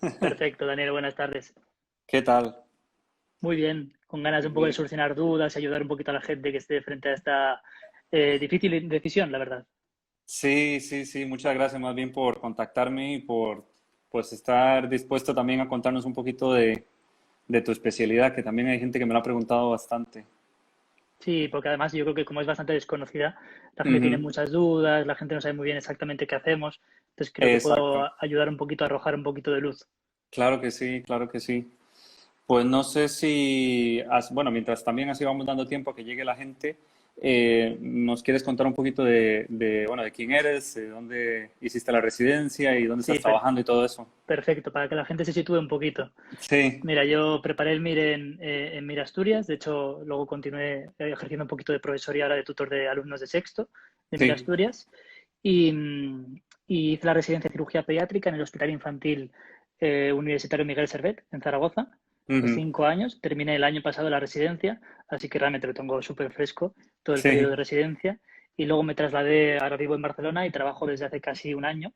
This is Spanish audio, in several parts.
Perfecto, Daniel, buenas tardes. ¿Qué tal? Muy bien, con ganas un poco de Bien. solucionar dudas y ayudar un poquito a la gente que esté frente a esta difícil decisión, la verdad. Sí, sí, sí, muchas gracias más bien por contactarme y por pues estar dispuesto también a contarnos un poquito de tu especialidad, que también hay gente que me lo ha preguntado bastante. Sí, porque además yo creo que como es bastante desconocida, la gente tiene Ujú. muchas dudas, la gente no sabe muy bien exactamente qué hacemos, entonces creo que puedo Exacto. ayudar un poquito a arrojar un poquito de luz. Claro que sí, claro que sí. Pues no sé si, bueno, mientras también así vamos dando tiempo a que llegue la gente, ¿nos quieres contar un poquito bueno, de quién eres, de dónde hiciste la residencia y dónde Sí, estás trabajando y todo eso? perfecto, para que la gente se sitúe un poquito. Sí, Mira, yo preparé el MIR en MIR Asturias, de hecho luego continué ejerciendo un poquito de profesor y ahora de tutor de alumnos de sexto de MIR sí. Asturias y, y hice la residencia de cirugía pediátrica en el Hospital Infantil Universitario Miguel Servet en Zaragoza. Fue Ujú. 5 años, terminé el año pasado la residencia, así que realmente lo tengo súper fresco todo el periodo de Sí. residencia y luego me trasladé, ahora vivo en Barcelona y trabajo desde hace casi un año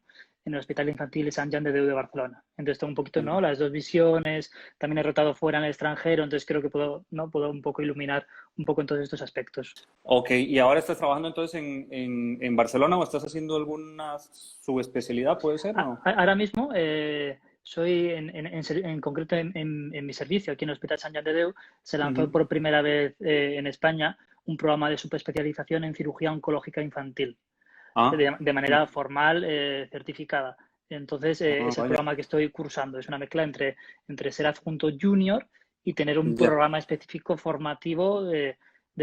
en el Hospital Infantil Sant Jan de Déu de Barcelona. Entonces tengo un poquito, ¿no? Las dos visiones, también he rotado fuera en el extranjero, entonces creo que puedo, ¿no? Puedo un poco iluminar un poco en todos estos aspectos. Ok, ¿y ahora estás trabajando entonces en Barcelona o estás haciendo alguna subespecialidad, puede ser, no? Ahora mismo soy en concreto en mi servicio aquí en el Hospital Sant Jan de Déu, se lanzó Ujú. por primera vez en España un programa de subespecialización en cirugía oncológica infantil Ah, de manera formal certificada. Entonces, es el vaya. programa que estoy cursando. Es una mezcla entre ser adjunto junior y tener un Ya. programa específico formativo de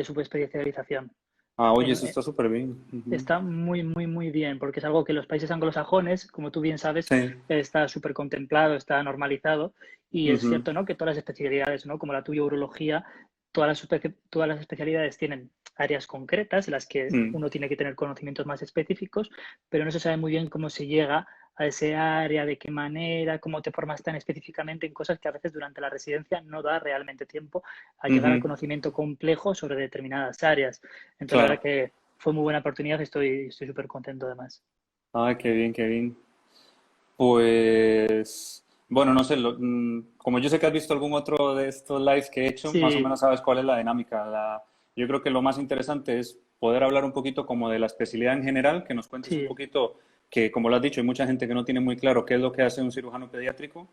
subespecialización. Ah, oye, En- eso está súper bien. Ujú. Está muy, muy, muy bien, porque es algo que en los países anglosajones, como tú bien sabes, Sí. está súper contemplado, está normalizado, y es Ujú. cierto, ¿no? Que todas las especialidades, ¿no? Como la tuya, urología, todas las especialidades tienen áreas concretas en las que Mm. uno tiene que tener conocimientos más específicos, pero no se sabe muy bien cómo se llega a ese área, de qué manera, cómo te formas tan específicamente en cosas que a veces durante la residencia no da realmente tiempo a llegar al Ujú. conocimiento complejo sobre determinadas áreas. Entonces, la verdad Claro. que fue muy buena oportunidad, estoy súper contento además. Ay, qué bien, qué bien. Pues, bueno, no sé, como yo sé que has visto algún otro de estos lives que he hecho, más o Sí, menos sabes cuál es la dinámica. Yo creo que lo más interesante es poder hablar un poquito como de la especialidad en general, que nos cuentes un sí, poquito, que como lo has dicho, hay mucha gente que no tiene muy claro qué es lo que hace un cirujano pediátrico.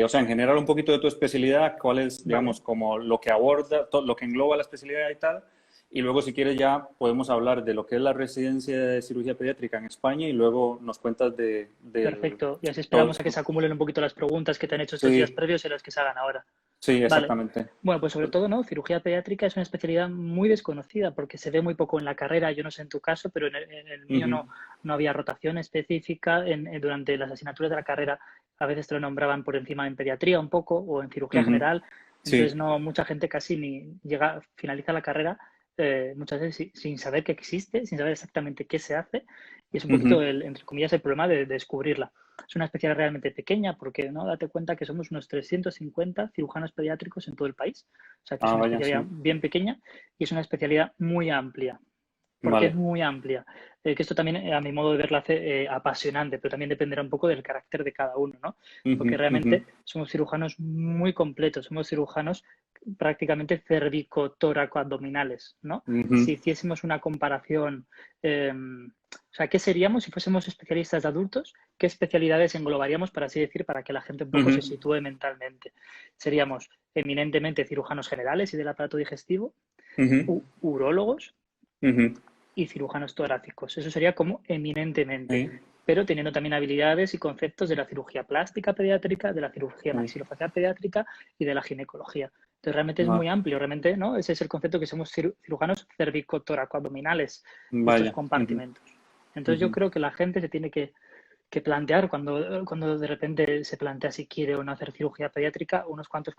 O sea, en general un poquito de tu especialidad, cuál es, vale. digamos, como lo que aborda, lo que engloba la especialidad y tal. Y luego, si quieres, ya podemos hablar de lo que es la residencia de cirugía pediátrica en España y luego nos cuentas del Perfecto. Y así todo esperamos a que esto. se acumulen un poquito las preguntas que te han hecho estos días Sí, previos y las que se hagan ahora. sí, Vale. exactamente. Bueno, pues sobre todo, ¿no? Cirugía pediátrica es una especialidad muy desconocida porque se ve muy poco en la carrera. Yo no sé en tu caso, pero en el mío Ujú. no había rotación específica durante las asignaturas de la carrera. A veces te lo nombraban por encima en pediatría un poco o en cirugía Ujú. general. Entonces, Sí. no, mucha gente casi ni llega, finaliza la carrera muchas veces sin saber que existe, sin saber exactamente qué se hace. Y es un poquito, Ujú. entre comillas, el problema de descubrirla. Es una especialidad realmente pequeña porque, ¿no? Date cuenta que somos unos 350 cirujanos pediátricos en todo el país. O sea que es Ah, una vaya, especialidad sí. bien pequeña y es una especialidad muy amplia. Porque es Vale. muy amplia. Que esto también, a mi modo de verlo, hace apasionante, pero también dependerá un poco del carácter de cada uno, ¿no? Ujú, Porque ujú. realmente somos cirujanos muy completos, somos cirujanos prácticamente cervicotóraco-abdominales, ¿no? Ujú. Si hiciésemos una comparación, o sea, ¿qué seríamos si fuésemos especialistas de adultos? ¿Qué especialidades englobaríamos, para así decir, para que la gente un poco se Ujú. sitúe mentalmente? Seríamos eminentemente cirujanos generales y del aparato digestivo, Ujú. urólogos, Ujú. y cirujanos torácicos. Eso sería como eminentemente, Sí, pero teniendo también habilidades y conceptos de la cirugía plástica pediátrica, de la cirugía sí. maxilofacial pediátrica y de la ginecología. Entonces realmente es Va. muy amplio, realmente, ¿no? Ese es el concepto que somos cirujanos cervicotoracoabdominales de estos Vaya. Ujú. compartimentos. Entonces yo Ujú. creo que la gente se tiene que plantear cuando de repente se plantea si quiere o no hacer cirugía pediátrica unos cuantos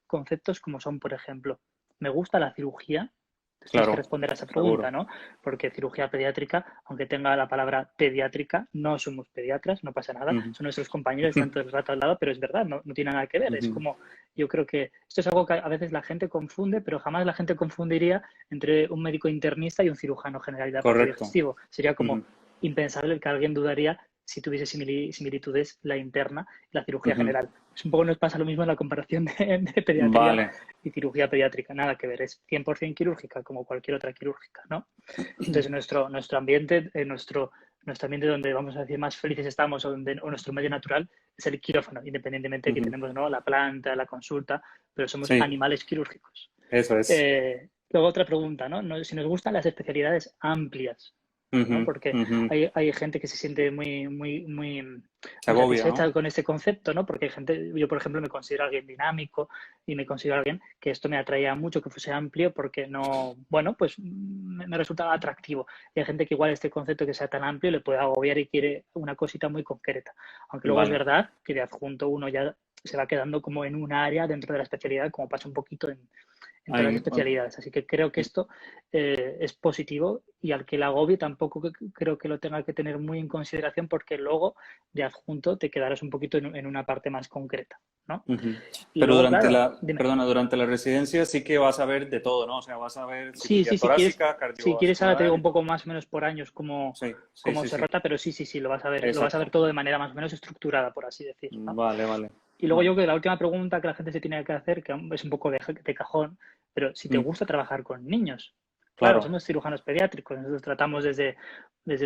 conceptos como son, por ejemplo, ¿me gusta la cirugía? Entonces tienes que Claro, responder a esa pregunta, seguro. ¿no? Porque cirugía pediátrica, aunque tenga la palabra pediátrica, no somos pediatras, no pasa nada, Ujú. son nuestros compañeros, están todo el rato al lado, pero es verdad, no tiene nada que ver. Es Ujú. como, yo creo que esto es algo que a veces la gente confunde, pero jamás la gente confundiría entre un médico internista y un cirujano general de aparato Correcto. digestivo. Sería como Ujú. impensable que alguien dudaría si tuviese similitudes la interna y la cirugía general. Es un poco nos pasa lo mismo en la comparación de pediatría Vale. y cirugía pediátrica, nada que ver, es 100% quirúrgica como cualquier otra quirúrgica, ¿no? Entonces nuestro ambiente, nuestro ambiente donde vamos a decir más felices estamos o nuestro medio natural es el quirófano, independientemente de que tenemos, ¿no?, la planta, la consulta, pero somos Sí, animales quirúrgicos. eso es. Luego otra pregunta, ¿no? Si nos gustan las especialidades amplias, ¿no? Porque hay gente que se siente muy Se agobia, satisfecha ¿no? con este concepto, ¿no? Porque hay gente, yo por ejemplo me considero alguien dinámico y me considero alguien que esto me atraía mucho que fuese amplio porque no, bueno, pues me resultaba atractivo. Y hay gente que igual este concepto que sea tan amplio le puede agobiar y quiere una cosita muy concreta. Aunque luego es Vale. verdad que de adjunto uno ya se va quedando como en un área dentro de la especialidad, como pasa un poquito en todas las Ahí, especialidades. Así que creo que esto es positivo y al que la agobie tampoco creo que lo tenga que tener muy en consideración porque luego de adjunto te quedarás un poquito en una parte más concreta, ¿no? Y Pero luego, claro, dime. perdona, durante la residencia sí que vas a ver de todo, ¿no? O sea, vas a ver Sí, cirugía sí, torácica, si quieres ahora te digo cardiovascular y un poco todo. más o menos por años Sí, sí, cómo sí, se sí. rota, pero sí, lo vas a ver Exacto. todo de manera más o menos estructurada, por así decir, ¿no? Vale, vale. Y luego yo creo que la última pregunta que la gente se tiene que hacer, que es un poco de cajón, pero si te Mm, gusta trabajar con niños. Claro, claro. somos cirujanos pediátricos, nosotros tratamos desde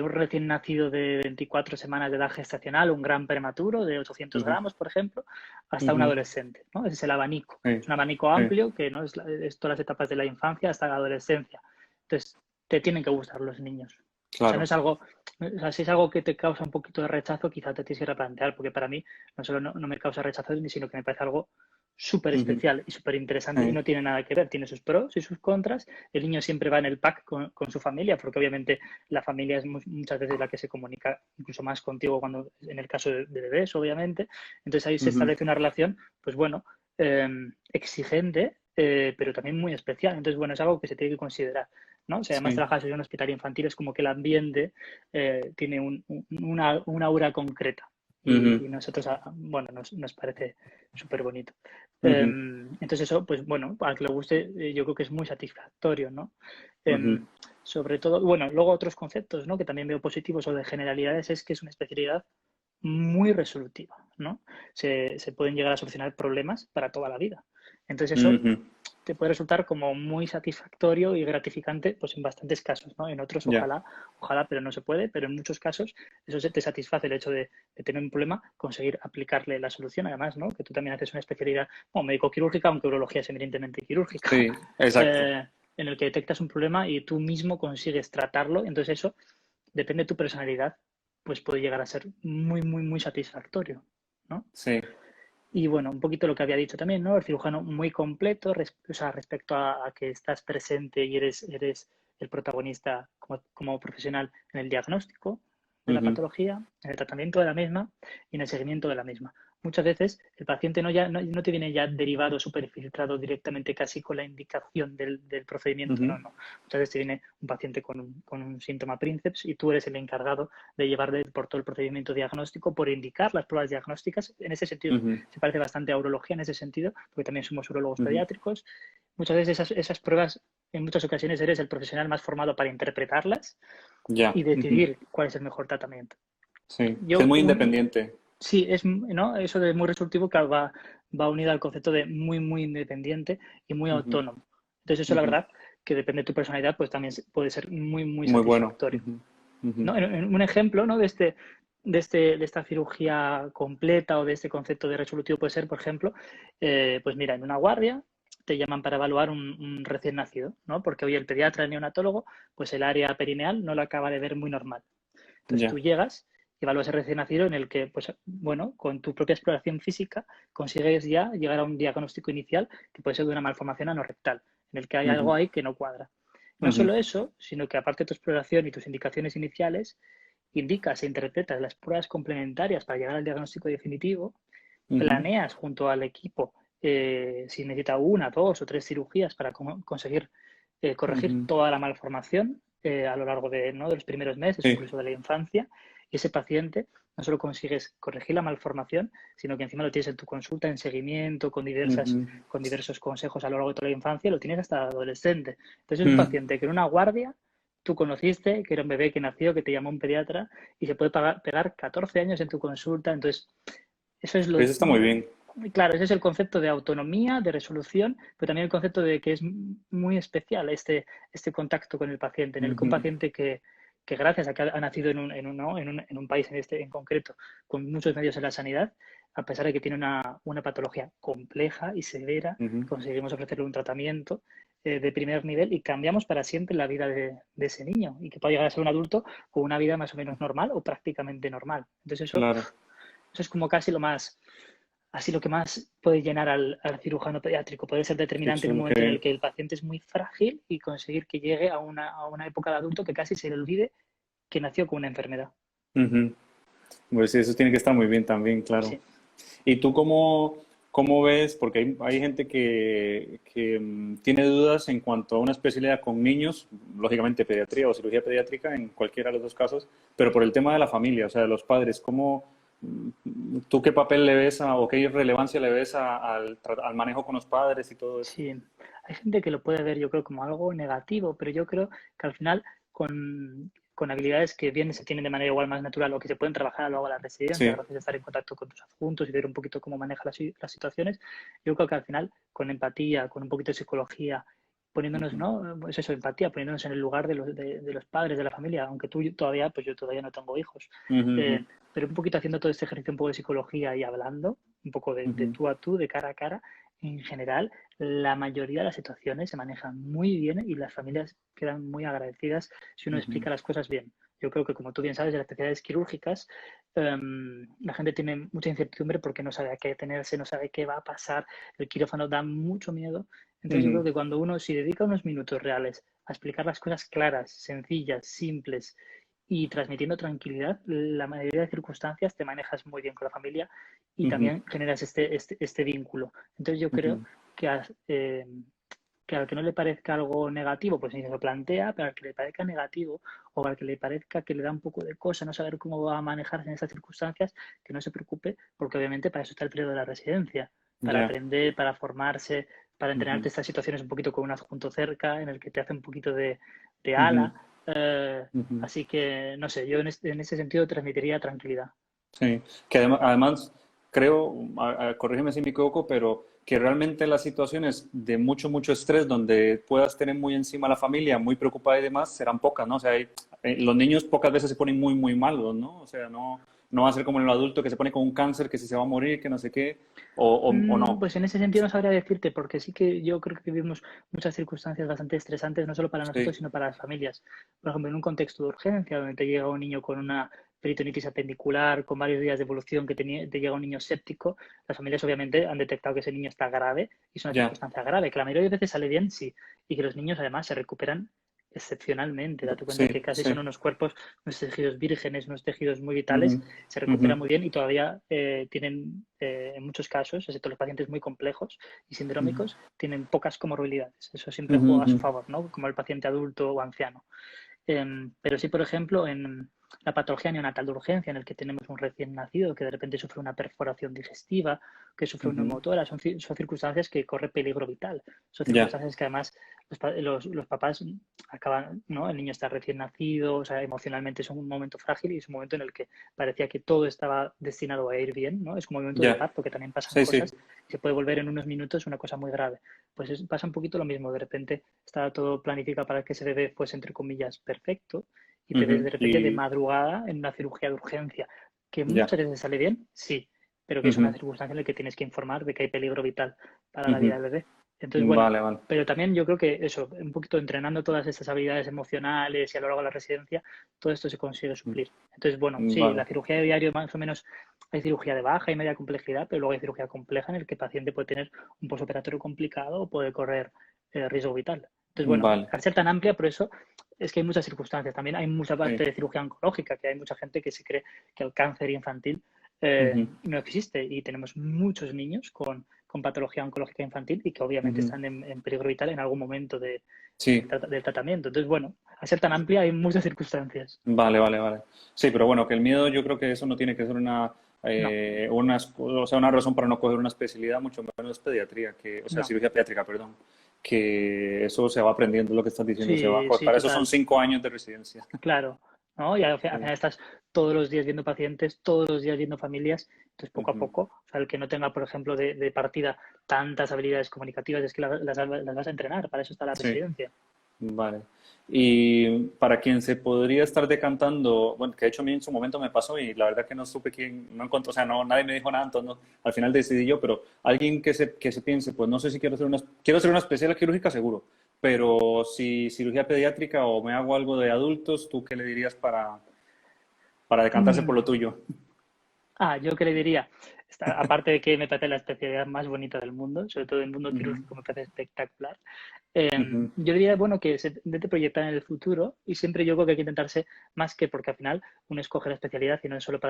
un recién nacido de 24 semanas de edad gestacional, un gran prematuro de 800 Ujú, gramos, por ejemplo, hasta un ujú. adolescente, ¿no? Ese es el abanico. Sí, Es un abanico sí. amplio que no es todas las etapas de la infancia hasta la adolescencia. Entonces, te tienen que gustar los niños. O sea, no Claro. es algo, o sea, si es algo que te causa un poquito de rechazo, quizá te tienes que replantear, porque para mí no solo no me causa rechazo, sino que me parece algo súper Ujú, especial y súper interesante y sí. no tiene nada que ver, tiene sus pros y sus contras. El niño siempre va en el pack con su familia, porque obviamente la familia es muchas veces la que se comunica incluso más contigo cuando, en el caso de bebés, obviamente. Entonces ahí se Ujú, establece una relación, pues bueno, exigente, pero también muy especial. Entonces, bueno, es algo que se tiene que considerar, ¿no? Si además sí. trabajas en un hospital infantil, es como que el ambiente tiene una aura concreta. Ujú, Y nosotros, bueno, nos parece súper bonito. ujú, Entonces eso, pues bueno, al que le guste, yo creo que es muy satisfactorio, ¿no? ujú. Sobre todo, bueno, luego otros conceptos, ¿no?, que también veo positivos o de generalidades es que es una especialidad muy resolutiva, ¿no? Se pueden llegar a solucionar problemas para toda la vida. Entonces eso Ujú. te puede resultar como muy satisfactorio y gratificante, pues en bastantes casos, ¿no? En otros, Ya. ojalá, pero no se puede, pero en muchos casos eso te satisface el hecho de tener un problema, conseguir aplicarle la solución, además, ¿no? Que tú también haces una especialidad, bueno, médico-quirúrgica, aunque urología es eminentemente quirúrgica, Sí, exacto. en el que detectas un problema y tú mismo consigues tratarlo, entonces eso, depende de tu personalidad, pues puede llegar a ser muy satisfactorio, ¿no? Sí. Y bueno, un poquito lo que había dicho también, ¿no? El cirujano muy completo, o sea, respecto a que estás presente y eres el protagonista como profesional en el diagnóstico de la Ujú, patología, en el tratamiento de la misma y en el seguimiento de la misma. Muchas veces el paciente no te viene ya derivado, superfiltrado directamente casi con la indicación del procedimiento, ujú, no. Muchas veces te viene un paciente con un síntoma princeps y tú eres el encargado de llevarle por todo el procedimiento diagnóstico, por indicar las pruebas diagnósticas. En ese sentido, ujú, se parece bastante a urología en ese sentido, porque también somos urólogos ujú. pediátricos. Muchas veces esas pruebas, en muchas ocasiones eres el profesional más formado para interpretarlas Ya. y Ujú. decidir cuál es el mejor tratamiento. Sí. Es Yo, muy independiente. sí, ¿no? Eso de muy resolutivo que va unido al concepto de muy independiente y muy Ujú, autónomo. Entonces eso, la ujú. verdad, que depende de tu personalidad, pues también puede ser muy Muy bueno. satisfactorio. Ujú, ujú, ¿No? En un ejemplo, ¿no?, de esta cirugía completa o de este concepto de resolutivo puede ser, por ejemplo, pues mira, en una guardia te llaman para evaluar un recién nacido, ¿no? Porque hoy el pediatra, el neonatólogo, pues el área perineal no lo acaba de ver muy normal. Entonces ya. tú llegas y evalúas el recién nacido en el que, pues bueno, con tu propia exploración física consigues ya llegar a un diagnóstico inicial que puede ser de una malformación anorrectal, en el que hay algo Ujú, ahí que no cuadra. No ujú, solo eso, sino que aparte de tu exploración y tus indicaciones iniciales, indicas e interpretas las pruebas complementarias para llegar al diagnóstico definitivo, ujú, planeas junto al equipo si necesita una, dos o tres cirugías para conseguir corregir ujú. toda la malformación a lo largo ¿no?, de los primeros meses o Sí. incluso de la infancia. Y ese paciente no solo consigues corregir la malformación, sino que encima lo tienes en tu consulta, en seguimiento, Ujú, con diversos consejos a lo largo de toda la infancia, lo tienes hasta adolescente. Entonces es un ujú. paciente que en una guardia tú conociste, que era un bebé que nació, que te llamó un pediatra y se puede pegar 14 años en tu consulta. Entonces, eso es lo, Eso está muy bien. claro, ese es el concepto de autonomía, de resolución, pero también el concepto de que es muy especial este contacto con el paciente, en el que un Ujú, paciente que gracias a que ha nacido ¿no? en un país en concreto, con muchos medios en la sanidad, a pesar de que tiene una patología compleja y severa, ujú, conseguimos ofrecerle un tratamiento de primer nivel y cambiamos para siempre la vida de ese niño y que pueda llegar a ser un adulto con una vida más o menos normal o prácticamente normal. Entonces claro. eso es como casi lo más, así lo que más puede llenar al cirujano pediátrico, puede ser Qué determinante en un chulo, qué momento en el bien. que el paciente es muy frágil y conseguir que llegue a una época de adulto que casi se le olvide que nació con una enfermedad. Ujú. Pues sí, eso tiene que estar muy bien también, claro. Sí. ¿Y tú cómo ves? Porque hay gente que tiene dudas en cuanto a una especialidad con niños, lógicamente pediatría o cirugía pediátrica en cualquiera de los dos casos, pero por el tema de la familia, o sea, de los padres, ¿tú qué papel le ves o qué relevancia le ves al manejo con los padres y todo esto? Sí, hay gente que lo puede ver, yo creo, como algo negativo, pero yo creo que al final con habilidades que bien se tienen de manera igual más natural o que se pueden trabajar luego a la residencia, Sí. gracias a estar en contacto con tus adjuntos y ver un poquito cómo maneja las situaciones, yo creo que al final con empatía, con un poquito de psicología, poniéndonos, Ujú, ¿no? Pues eso, empatía, poniéndonos en el lugar de los padres, de la familia, aunque tú todavía, pues yo todavía no tengo hijos, ujú, ujú, eh, pero un poquito haciendo todo este ejercicio un poco de psicología y hablando, un poco de ujú, tú a tú, de cara a cara, en general la mayoría de las situaciones se manejan muy bien y las familias quedan muy agradecidas si uno ujú, explica las cosas bien. Yo creo que, como tú bien sabes, en las especialidades quirúrgicas, la gente tiene mucha incertidumbre porque no sabe a qué tenerse, no sabe qué va a pasar. El quirófano da mucho miedo. Entonces, yo creo ujú, que cuando uno se dedica unos minutos reales a explicar las cosas claras, sencillas, simples y transmitiendo tranquilidad, la mayoría de circunstancias te manejas muy bien con la familia y ujú, también generas este vínculo. Entonces yo creo ujú, que, que al que no le parezca algo negativo, pues ni se lo plantea, pero al que le parezca negativo o al que le parezca que le da un poco de cosa no saber cómo va a manejarse en estas circunstancias, que no se preocupe, porque obviamente para eso está el periodo de la residencia, para ya. aprender, para formarse, para Ujú, entrenarte estas situaciones un poquito con un adjunto cerca, en el que te hace un poquito de ujú, ala. eh, ujú. Así que, no sé, yo en ese sentido transmitiría tranquilidad. Sí, que además creo, corrígeme si me equivoco, pero que realmente las situaciones de mucho estrés donde puedas tener muy encima a la familia, muy preocupada y demás, serán pocas, ¿no? O sea, los niños pocas veces se ponen muy malos, ¿no? O sea, no va a ser como en el adulto que se pone con un cáncer, que si se va a morir, que no sé qué, o no. Pues en ese sentido no sabría decirte, porque sí que yo creo que vivimos muchas circunstancias bastante estresantes, no solo para nosotros, Sí, sino para las familias. Por ejemplo, en un contexto de urgencia, donde te llega un niño con una peritonitis apendicular, con varios días de evolución, te llega un niño séptico, las familias obviamente han detectado que ese niño está grave y es una ya, circunstancia grave, que la mayoría de veces sale bien, sí, y que los niños además se recuperan excepcionalmente. Date cuenta que sí, casi son sí. unos cuerpos, unos tejidos vírgenes, unos tejidos muy vitales, Ujú, se ujú, recuperan muy bien y todavía tienen, en muchos casos, excepto los pacientes muy complejos y ujú, sindrómicos, tienen pocas comorbilidades. Eso siempre ujú, juega a ujú, su favor, ¿no? Como el paciente adulto o anciano. Pero sí, por ejemplo, en la patología neonatal de urgencia, en el que tenemos un recién nacido que de repente sufre una perforación digestiva, que sufre una ujú. neumotora, son circunstancias que corre peligro vital. Son Ya. circunstancias que además los papás acaban, ¿no? El niño está recién nacido, o sea, emocionalmente es un momento frágil y es un momento en el que parecía que todo estaba destinado a ir bien, ¿no? Es como un momento de Ya, parto, que también pasan sí, sí. cosas y se puede volver en unos minutos una cosa muy grave. Pues pasa un poquito lo mismo, de repente estaba todo planificado para que ese bebé fuese, entre comillas, perfecto, y te ves Ujú, de repente de y madrugada en una cirugía de urgencia, que ya. muchas veces sale bien, sí, pero que es una Ujú, circunstancia en la que tienes que informar de que hay peligro vital para la vida ujú. del bebé. Entonces, bueno, Vale, vale. pero también yo creo que eso, un poquito entrenando todas estas habilidades emocionales y a lo largo de la residencia, todo esto se consigue suplir. Entonces, bueno, sí, Vale. la cirugía de diario más o menos hay cirugía de baja y media complejidad, pero luego hay cirugía compleja en el que el paciente puede tener un postoperatorio complicado o puede correr riesgo vital. Entonces, bueno, Vale. al ser tan amplia, por eso es que hay muchas circunstancias. También hay mucha parte Sí. de cirugía oncológica, que hay mucha gente que se cree que el cáncer infantil Ujú, no existe y tenemos muchos niños con patología oncológica infantil y que obviamente ujú. están en peligro vital en algún momento Sí. del tratamiento. Entonces, bueno, al ser tan amplia hay muchas circunstancias. Vale, vale, vale. Sí, pero bueno, que el miedo yo creo que eso no tiene que ser No, o sea, una razón para no coger una especialidad, mucho menos pediatría, o sea, no. cirugía pediátrica, perdón. que eso se va aprendiendo, lo que estás diciendo, se va. Sí, sí, Para eso son total. 5 años de residencia. Claro, ¿no? Y al Sí. final estás todos los días viendo pacientes, todos los días viendo familias, entonces poco a Ujú. poco, o sea, el que no tenga, por ejemplo, de partida tantas habilidades comunicativas es que las vas a entrenar, para eso está la Sí. residencia. Vale. Y para quien se podría estar decantando, bueno, que de hecho a mí en su momento me pasó y la verdad que no supe quién, no encontré, o sea, no, nadie me dijo nada, entonces al final decidí yo, pero alguien que se piense, pues no sé si quiero hacer una especial quirúrgica seguro, pero si cirugía pediátrica o me hago algo de adultos, ¿tú qué le dirías para decantarse por lo Mm. tuyo? Yo qué le diría, aparte de que me parece la especialidad más bonita del mundo, sobre todo el mundo Ujú, quirúrgico me parece espectacular, ujú, yo diría, bueno, que se intente proyectar en el futuro y siempre yo creo que hay que intentarse más que porque al final uno escoge la especialidad y no es solo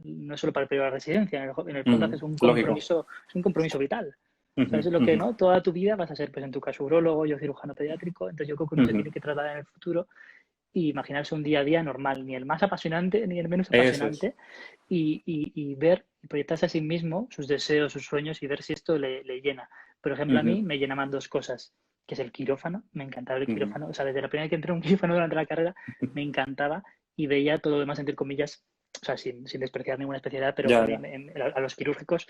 no es solo para el periodo de residencia, en el fondo ujú. haces Lógico. es un compromiso vital. Ujú, ¿Sabes? Es lo que, ujú, ¿no? Toda tu vida vas a ser, pues en tu caso, urólogo, yo cirujano pediátrico, entonces yo creo que uno se ujú. tiene que trasladar en el futuro y imaginarse un día a día normal, ni el más apasionante ni el menos Eso es. apasionante, y ver y proyectarse a sí mismo sus deseos, sus sueños y ver si esto le llena. Por ejemplo, a Ujú, mí me llenaban dos cosas, que es el quirófano, me encantaba el ujú. quirófano, o sea, desde la primera vez que entré a un quirófano durante la carrera, me encantaba y veía todo lo demás, entre comillas, o sea, sin despreciar ninguna especialidad, pero Ya, ya. a los quirúrgicos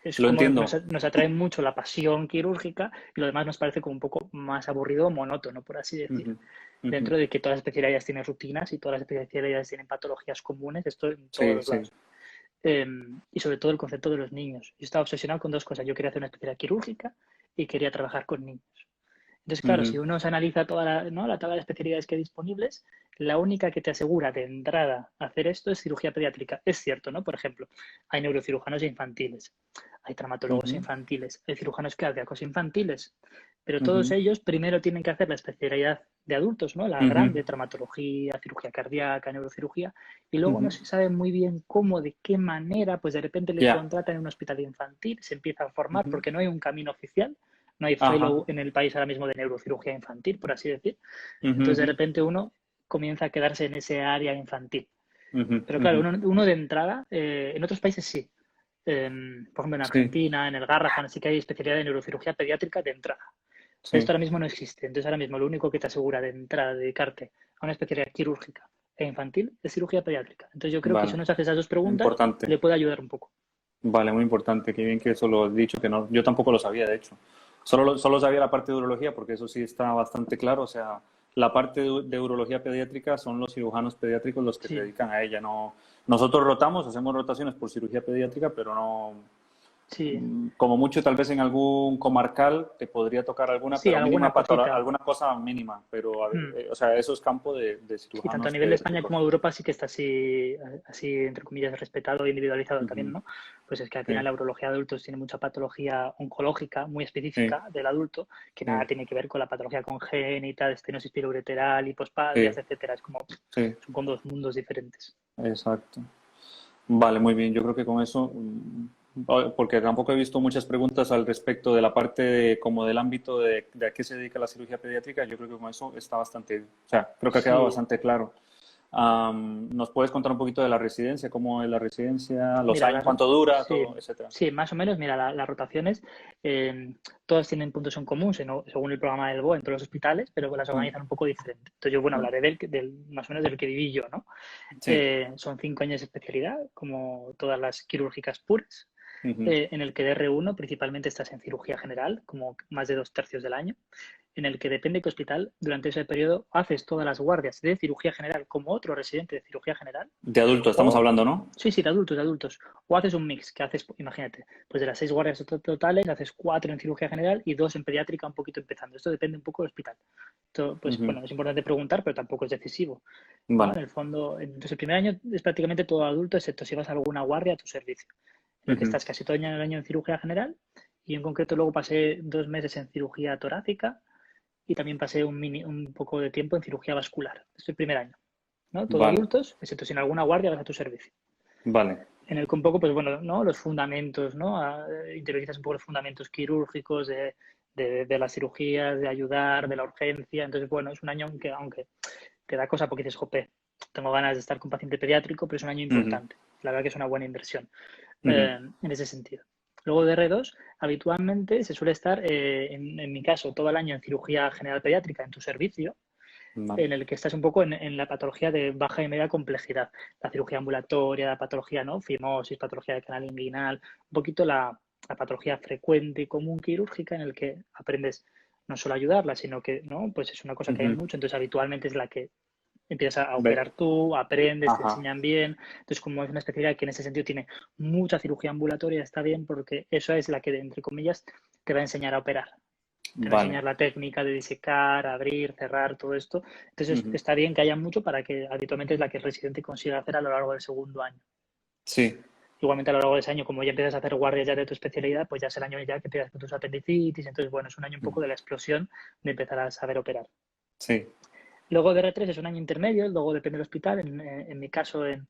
es Lo como nos, entiendo. nos atrae mucho la pasión quirúrgica y lo demás nos parece como un poco más aburrido o monótono, por así decir. Ujú, ujú. Dentro de que todas las especialidades tienen rutinas y todas las especialidades tienen patologías comunes, esto en todos Sí, los sí. lados. Y sobre todo el concepto de los niños. Yo estaba obsesionado con dos cosas. Yo quería hacer una especialidad quirúrgica y quería trabajar con niños. Entonces, claro, si Ujú, uno se analiza toda ¿no? la tabla de especialidades que hay disponibles, la única que te asegura de entrada hacer esto es cirugía pediátrica. Es cierto, ¿no? Por ejemplo, hay neurocirujanos infantiles, hay traumatólogos ujú, infantiles, hay cirujanos cardíacos infantiles, pero todos ujú, ellos primero tienen que hacer la especialidad de adultos, ¿no? La ujú, grande, traumatología, cirugía cardíaca, neurocirugía, y luego no ujú. se sabe muy bien cómo, de qué manera, pues de repente le Ya. contratan en un hospital infantil, se empieza a formar Ujú. porque no hay un camino oficial, no hay fellow Ajá. en el país ahora mismo de neurocirugía infantil, por así decir. Ujú, Entonces, de ujú, repente uno comienza a quedarse en ese área infantil. ujú, Pero claro, ujú. uno de entrada, en otros países sí. Por ejemplo, en Sí, Argentina, en el Garrahan, sí que hay especialidad de neurocirugía pediátrica de entrada. Esto sí. ahora mismo no existe. Entonces, ahora mismo lo único que te asegura de entrada, dedicarte a una especialidad quirúrgica e infantil es cirugía pediátrica. Entonces, yo creo que si Vale. uno se hace esas dos preguntas, Importante. le puede ayudar un poco. Vale, muy importante. Qué bien que eso lo has dicho, que no, yo tampoco lo sabía, de hecho. Solo sabía la parte de urología, porque eso sí está bastante claro. O sea, la parte de urología pediátrica son los cirujanos pediátricos los que se Sí, dedican a ella. No, nosotros rotamos, hacemos rotaciones por cirugía pediátrica, pero no, sí, como mucho, tal vez en algún comarcal te podría tocar alguna, sí, pero alguna cosita. alguna cosa mínima. Pero, Hmm. o sea, eso es campo de Sí, tanto a cirujanos nivel de España como pediátricos. de Europa sí que está así, entre comillas, respetado e individualizado también, Ujú. ¿no? Pues es que al final Sí, la urología de adultos tiene mucha patología oncológica muy sí, específica del adulto, que nada sí, tiene que ver con la patología congénita, de estenosis piloureteral, hipospadias, sí, etcétera. Es como, sí, son como dos mundos diferentes. exacto. Vale, muy bien. Yo creo que con eso, porque tampoco he visto muchas preguntas al respecto de la parte como del ámbito de a qué se dedica la cirugía pediátrica, yo creo que con eso está bastante, o sea, creo que ha quedado Sí, bastante claro. ¿Nos puedes contar un poquito de la residencia? ¿Cómo es la residencia? ¿Los mira, años? ¿Cuánto dura? sí, Todo, etcétera. sí, más o menos, mira, las rotaciones, todas tienen puntos en común, según el programa del BOE en todos los hospitales, pero las Mm, organizan un poco diferente. Entonces yo, bueno, mm, hablaré más o menos del que viví yo, ¿no? sí. Son 5 años de especialidad, como todas las quirúrgicas puras, Ujú. en el que de R1 principalmente estás en cirugía general, como más de 2/3 del año, en el que depende de qué hospital, durante ese periodo haces todas las guardias de cirugía general como otro residente de cirugía general, De adulto estamos o, hablando, ¿no? sí, sí, de adultos, de adultos, o haces un mix, que haces, imagínate, pues de las 6 guardias totales, haces 4 en cirugía general y 2 en pediátrica, un poquito empezando. Esto depende un poco del hospital. Esto, pues Ujú. bueno, es importante preguntar, pero tampoco es decisivo. ¿No? En Vale. el fondo, entonces el primer año es prácticamente todo adulto, excepto si vas a alguna guardia a tu servicio, en el que Ujú. estás casi todo el año en cirugía general y en concreto luego pasé 2 meses en cirugía torácica y también pasé un poco de tiempo en cirugía vascular. Este es el primer año, ¿no? Todo Vale. adultos, excepto si en alguna guardia vas a tu servicio. Vale. En el que un poco, pues bueno, ¿no? Los fundamentos, ¿no? Interiorizas un poco los fundamentos quirúrgicos de las cirugías, de ayudar, de la urgencia. Entonces, bueno, es un año aunque te da cosa porque dices, jope, tengo ganas de estar con paciente pediátrico, pero es un año Ujú. importante. La verdad que es una buena inversión Ujú. en ese sentido. Luego de R2, habitualmente se suele estar, en mi caso, todo el año en cirugía general pediátrica en tu servicio, Vale. en el que estás un poco en la patología de baja y media complejidad, la cirugía ambulatoria, la patología, ¿no? Fimosis, patología de canal inguinal, un poquito la patología frecuente y común quirúrgica en el que aprendes no solo a ayudarla, sino que, ¿no? Pues es una cosa que hay Ujú. mucho, entonces habitualmente es la que empiezas a Ve. operar tú, aprendes, te Ajá. enseñan bien. Entonces, como es una especialidad que en ese sentido tiene mucha cirugía ambulatoria, está bien porque eso es la que, entre comillas, te va a enseñar a operar. Te va a Vale. enseñar la técnica de disecar, abrir, cerrar, todo esto. Entonces, Ujú. está bien que haya mucho para que habitualmente es la que el residente consiga hacer a lo largo del segundo año. Sí. Igualmente a lo largo de ese año, como ya empiezas a hacer guardias ya de tu especialidad, pues ya es el año ya que empiezas con tus apendicitis. Entonces, bueno, es un año un poco de la explosión de empezar a saber operar. Sí. Luego de R3 es un año intermedio, luego depende del hospital. En mi caso, en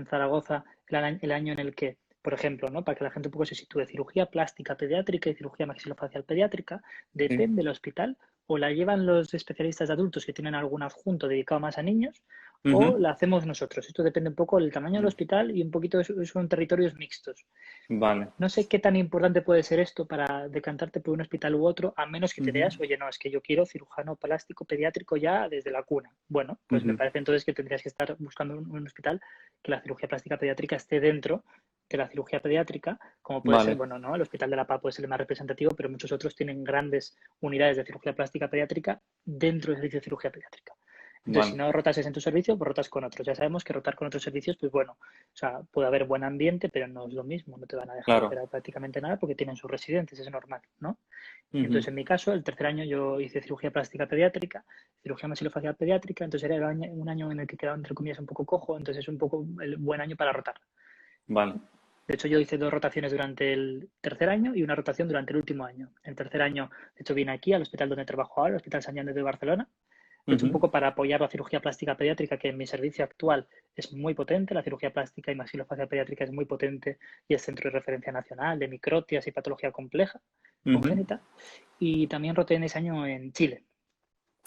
Zaragoza, el año en el que, por ejemplo, ¿no? Para que la gente un poco se sitúe, cirugía plástica pediátrica y cirugía maxilofacial pediátrica, Sí. depende del hospital, o la llevan los especialistas de adultos que tienen algún adjunto dedicado más a niños, o Ujú. la hacemos nosotros. Esto depende un poco del tamaño del hospital y un poquito son territorios mixtos. Vale. No sé qué tan importante puede ser esto para decantarte por un hospital u otro, a menos que te Ujú. veas, oye, no, es que yo quiero cirujano plástico pediátrico ya desde la cuna. Bueno, pues me Ujú. parece entonces que tendrías que estar buscando un hospital que la cirugía plástica pediátrica esté dentro de la cirugía pediátrica, como puede ser, Vale. bueno, no, el Hospital de la Paz puede ser el más representativo, pero muchos otros tienen grandes unidades de cirugía plástica pediátrica dentro del servicio de cirugía pediátrica. Entonces, si Vale. no rotas en tu servicio, pues rotas con otros. Ya sabemos que rotar con otros servicios, pues bueno, o sea, puede haber buen ambiente, pero no es lo mismo. No te van a dejar Claro. operar prácticamente nada porque tienen sus residentes, es normal, ¿no? Ujú. Entonces, en mi caso, el tercer año yo hice cirugía plástica pediátrica, cirugía maxilofacial pediátrica, entonces era un año en el que quedaba, entre comillas, un poco cojo, entonces es un poco el buen año para rotar. Vale. De hecho, yo hice 2 rotaciones durante el tercer año y una rotación durante el último año. El tercer año, de hecho, vine aquí al hospital donde trabajo ahora, el Hospital Sant Jan de Barcelona, de hecho, un Ujú. poco para apoyar la cirugía plástica pediátrica, que en mi servicio actual es muy potente, la cirugía plástica y maxilofacial pediátrica es muy potente y es centro de referencia nacional de microtias y patología compleja, Ujú. congénita. Y también roté en ese año en Chile,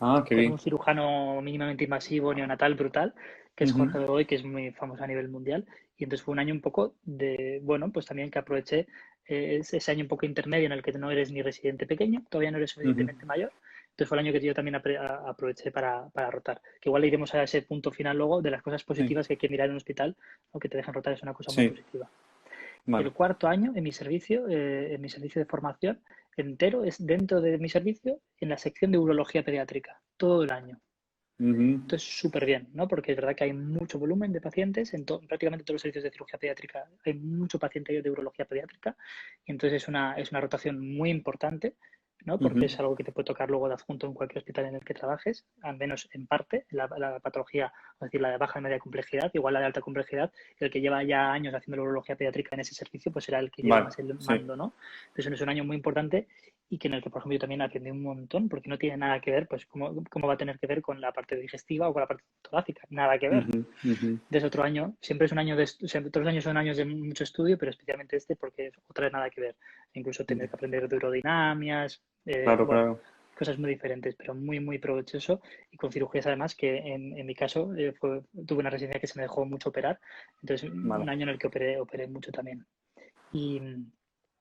Ah, qué con bien. un cirujano mínimamente invasivo neonatal brutal, que es Ujú. Jorge Begoy, que es muy famoso a nivel mundial. Y entonces fue un año un poco de, bueno, pues también que aproveché ese año un poco intermedio en el que no eres ni residente pequeño, todavía no eres Ujú. suficientemente mayor. Entonces fue el año que yo también aproveché para rotar. Que igual iremos a ese punto final luego de las cosas Sí. positivas que hay que mirar en un hospital, o que te dejan rotar es una cosa muy Sí. positiva. Vale. El cuarto año en mi servicio de formación entero es dentro de mi servicio en la sección de urología pediátrica, todo el año. Ujú. Entonces, súper bien, ¿no? Porque es verdad que hay mucho volumen de pacientes, prácticamente todos los servicios de cirugía pediátrica hay mucho paciente de urología pediátrica, y entonces es una rotación muy importante, ¿no? Porque Ujú. es algo que te puede tocar luego de adjunto en cualquier hospital en el que trabajes, al menos en parte, la patología, es decir, la de baja y media complejidad, igual la de alta complejidad, el que lleva ya años haciendo la urología pediátrica en ese servicio, pues será el que lleve Vale. más el Sí. mando, ¿no? Entonces, es un año muy importante y que en el que, por ejemplo, yo también aprendí un montón, porque no tiene nada que ver, pues, ¿cómo va a tener que ver con la parte digestiva o con la parte torácica? Nada que ver. Ujú. Ujú. Desde otro año, siempre es un año siempre, todos los años son años de mucho estudio, pero especialmente este porque es otra vez nada que ver. Incluso tener que aprender de urodinamias, Claro, bueno, claro. cosas muy diferentes, pero muy, muy provechoso y con cirugías además que en mi caso tuve una residencia que se me dejó mucho operar, entonces un Vale. año en el que operé mucho también. Y,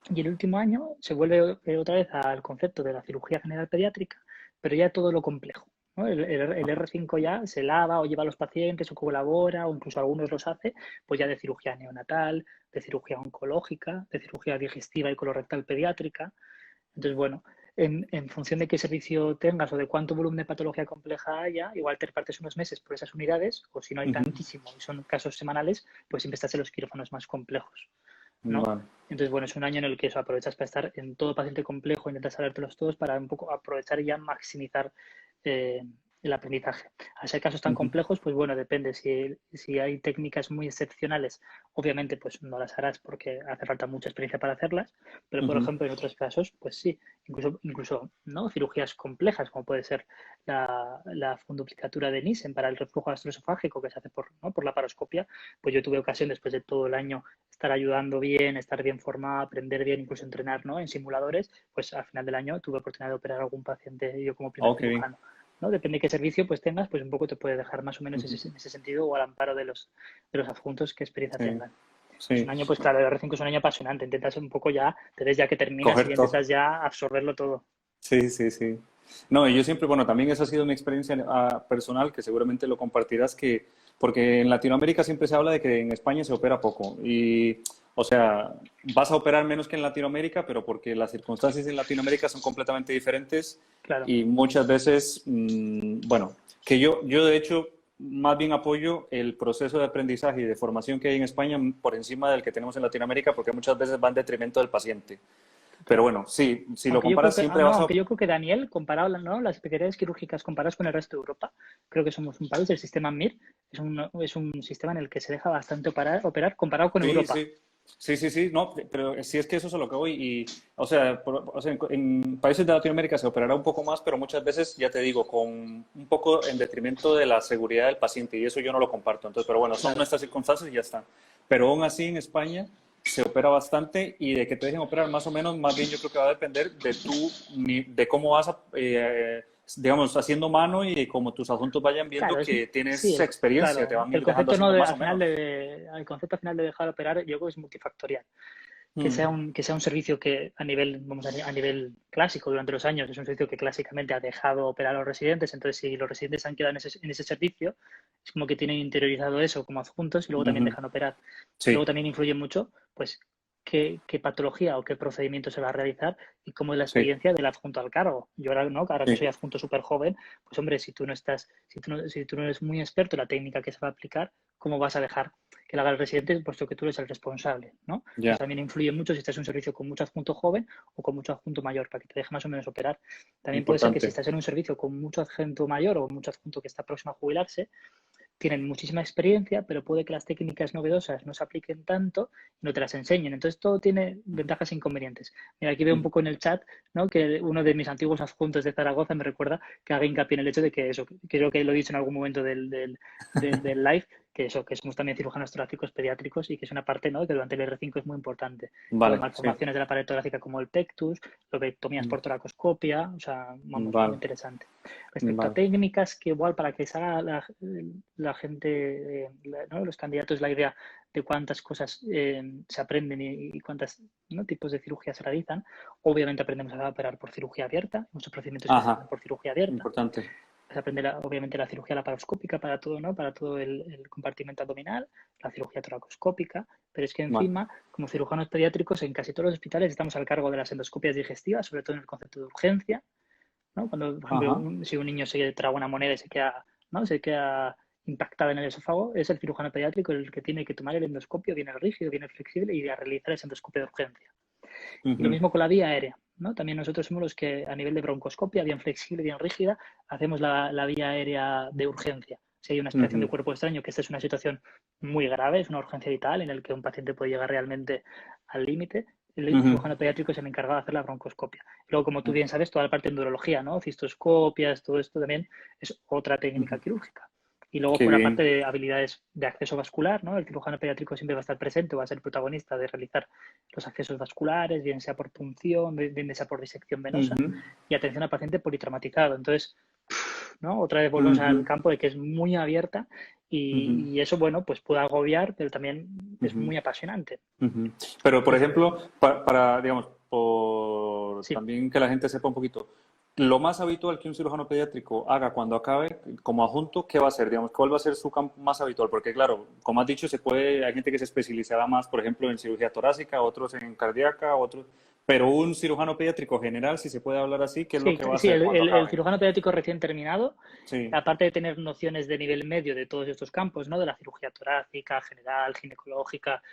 y el último año se vuelve otra vez al concepto de la cirugía general pediátrica, pero ya todo lo complejo, ¿no? El R5 ya se lava o lleva a los pacientes o colabora, o incluso algunos los hace, pues ya de cirugía neonatal, de cirugía oncológica, de cirugía digestiva y colorectal pediátrica. Entonces, bueno, en función de qué servicio tengas o de cuánto volumen de patología compleja haya, igual te repartes unos meses por esas unidades, o si no hay Ujú. tantísimo y son casos semanales, pues siempre estás en los quirófanos más complejos, ¿no? Vale. Entonces, bueno, es un año en el que eso aprovechas para estar en todo paciente complejo, intentas sabértelos todos para un poco aprovechar y ya maximizar eh, el aprendizaje. Al ser casos tan Ujú. complejos, pues bueno, depende. Si hay técnicas muy excepcionales, obviamente pues no las harás porque hace falta mucha experiencia para hacerlas, pero por Ujú. ejemplo en otros casos, pues sí, incluso ¿no? Cirugías complejas como puede ser la funduplicatura de Nissen para el reflujo gastroesofágico que se hace por la paroscopia, pues yo tuve ocasión después de todo el año estar ayudando bien, estar bien formado, aprender bien, incluso entrenar, ¿no? En simuladores, pues al final del año tuve oportunidad de operar a algún paciente yo como primer Oh, qué bien. cirujano, ¿no? Depende de qué servicio pues tengas, pues un poco te puede dejar más o menos Ujú. en ese sentido o al amparo de los adjuntos qué experiencia Sí. tengan. Es sí, un año, pues claro, el R5 es un año apasionante. Intentas un poco ya, te ves ya que terminas y coger ya todo. intentas ya absorberlo todo. Sí, sí, sí. No, y yo siempre, bueno, también esa ha sido mi experiencia personal, que seguramente lo compartirás, porque en Latinoamérica siempre se habla de que en España se opera poco. Y, o sea, vas a operar menos que en Latinoamérica, pero porque las circunstancias en Latinoamérica son completamente diferentes Claro, y muchas veces, bueno, que yo de hecho más bien apoyo el proceso de aprendizaje y de formación que hay en España por encima del que tenemos en Latinoamérica, porque muchas veces va en detrimento del paciente. Pero total. bueno, sí, si lo Aunque yo creo comparas que, siempre no, vas a... aunque yo creo que Daniel, comparado, ¿no? Las especialidades quirúrgicas comparadas con el resto de Europa, creo que somos un país, el sistema MIR es un sistema en el que se deja bastante operar comparado con Sí, Europa. sí, sí, sí, sí, no, pero sí es que eso es a lo que voy y, o sea, o sea, en países de Latinoamérica se operará un poco más, pero muchas veces, ya te digo, con un poco en detrimento de la seguridad del paciente y eso yo no lo comparto. Entonces, pero bueno, son Claro, nuestras circunstancias y ya está. Pero aún así en España se opera bastante y de que te dejen operar más o menos, más bien yo creo que va a depender de tú, de cómo vas a, digamos, haciendo mano y de cómo tus adjuntos vayan viendo claro, que sí, tienes experiencia, te claro. van a El ir dejando concepto no haciendo de, más o al final menos. de, el concepto al final de dejar operar, yo creo que es multifactorial. Mm, Que sea un servicio que a nivel, vamos a nivel clásico durante los años es un servicio que clásicamente ha dejado operar a los residentes, entonces si los residentes han quedado en ese servicio, es como que tienen interiorizado eso como adjuntos y luego también ujú. dejan operar. Luego Sí, también influye mucho, pues, qué patología o qué procedimiento se va a realizar y cómo es la sí, experiencia del adjunto al cargo. Yo ahora, ¿no? Ahora que soy sí, adjunto súper joven, pues hombre, si tú no eres muy experto en la técnica que se va a aplicar, ¿cómo vas a dejar que la haga el residente, puesto que tú eres el responsable, ¿no? Entonces ya, también influye mucho si estás en un servicio con mucho adjunto joven o con mucho adjunto mayor, para que te deje más o menos operar. También puede ser que si importante. estás en un servicio con mucho adjunto mayor o mucho adjunto que está próximo a jubilarse, tienen muchísima experiencia, pero puede que las técnicas novedosas no se apliquen tanto y no te las enseñen. Entonces, todo tiene ventajas e inconvenientes. Mira, aquí veo un Ujú. poco en el chat, ¿no? Que uno de mis antiguos adjuntos de Zaragoza me recuerda que haga hincapié en el hecho de que eso, que creo que lo he dicho en algún momento del live, que eso, que somos también cirujanos torácicos pediátricos y que es una parte, ¿no? Que durante el R5 es muy importante. Luego, Vale, sí. malformaciones de la pared torácica como el pectus, lobectomías Mm, por toracoscopia, o sea, vamos, muy vale, interesante. Respecto a vale. técnicas, que igual para que se haga la gente, ¿no? Los candidatos, la idea de cuántas cosas se aprenden y cuántos, ¿no? tipos de cirugía se realizan. Obviamente aprendemos a operar por cirugía abierta, muchos procedimientos que se hacen Ajá, por cirugía abierta. importante. Se aprende obviamente la cirugía laparoscópica para todo, ¿no? Para todo el compartimento abdominal, la cirugía toracoscópica, pero es que Vale. encima, como cirujanos pediátricos, en casi todos los hospitales estamos al cargo de las endoscopias digestivas, sobre todo en el concepto de urgencia, ¿no? Cuando, por ejemplo, Ajá. si un niño se traga una moneda y se queda, ¿no? Se queda impactada en el esófago, es el cirujano pediátrico el que tiene que tomar el endoscopio, viene el rígido, viene el flexible y a realizar ese endoscopio de urgencia. Y lo Ujú, mismo con la vía aérea, ¿no? También nosotros somos los que a nivel de broncoscopia, bien flexible, bien rígida, hacemos la vía aérea de urgencia. Si hay una aspiración de ujú, cuerpo extraño, que esta es una situación muy grave, es una urgencia vital en la que un paciente puede llegar realmente al límite, el ujú. cirujano pediátrico es el encargado de hacer la broncoscopia. Luego, como tú bien sabes, toda la parte de neurología, ¿no? Cistoscopias, todo esto también es otra técnica Ujú. quirúrgica. Y luego Qué por la parte bien. de habilidades de acceso vascular, ¿no? El cirujano pediátrico siempre va a estar presente, va a ser protagonista de realizar los accesos vasculares, bien sea por punción, bien sea por disección venosa, Ujú, y atención al paciente politraumatizado. Entonces, ¿no? Otra vez volvemos al ujú, campo de que es muy abierta ujú, y eso, bueno, pues puede agobiar, pero también es ujú, muy apasionante. ujú. Pero, por Es, ejemplo, digamos, por sí, también que la gente sepa un poquito, lo más habitual que un cirujano pediátrico haga cuando acabe como adjunto, ¿qué va a hacer? Digamos, ¿cuál va a ser su campo más habitual? Porque, claro, como has dicho, hay gente que se especializará más, por ejemplo, en cirugía torácica, otros en cardíaca, otros... Pero un cirujano pediátrico general, si se puede hablar así, ¿qué es lo sí, que va a sí, hacer cuando el acabe? cirujano pediátrico recién terminado, Sí. aparte de tener nociones de nivel medio de todos estos campos, ¿no? De la cirugía torácica, general, ginecológica,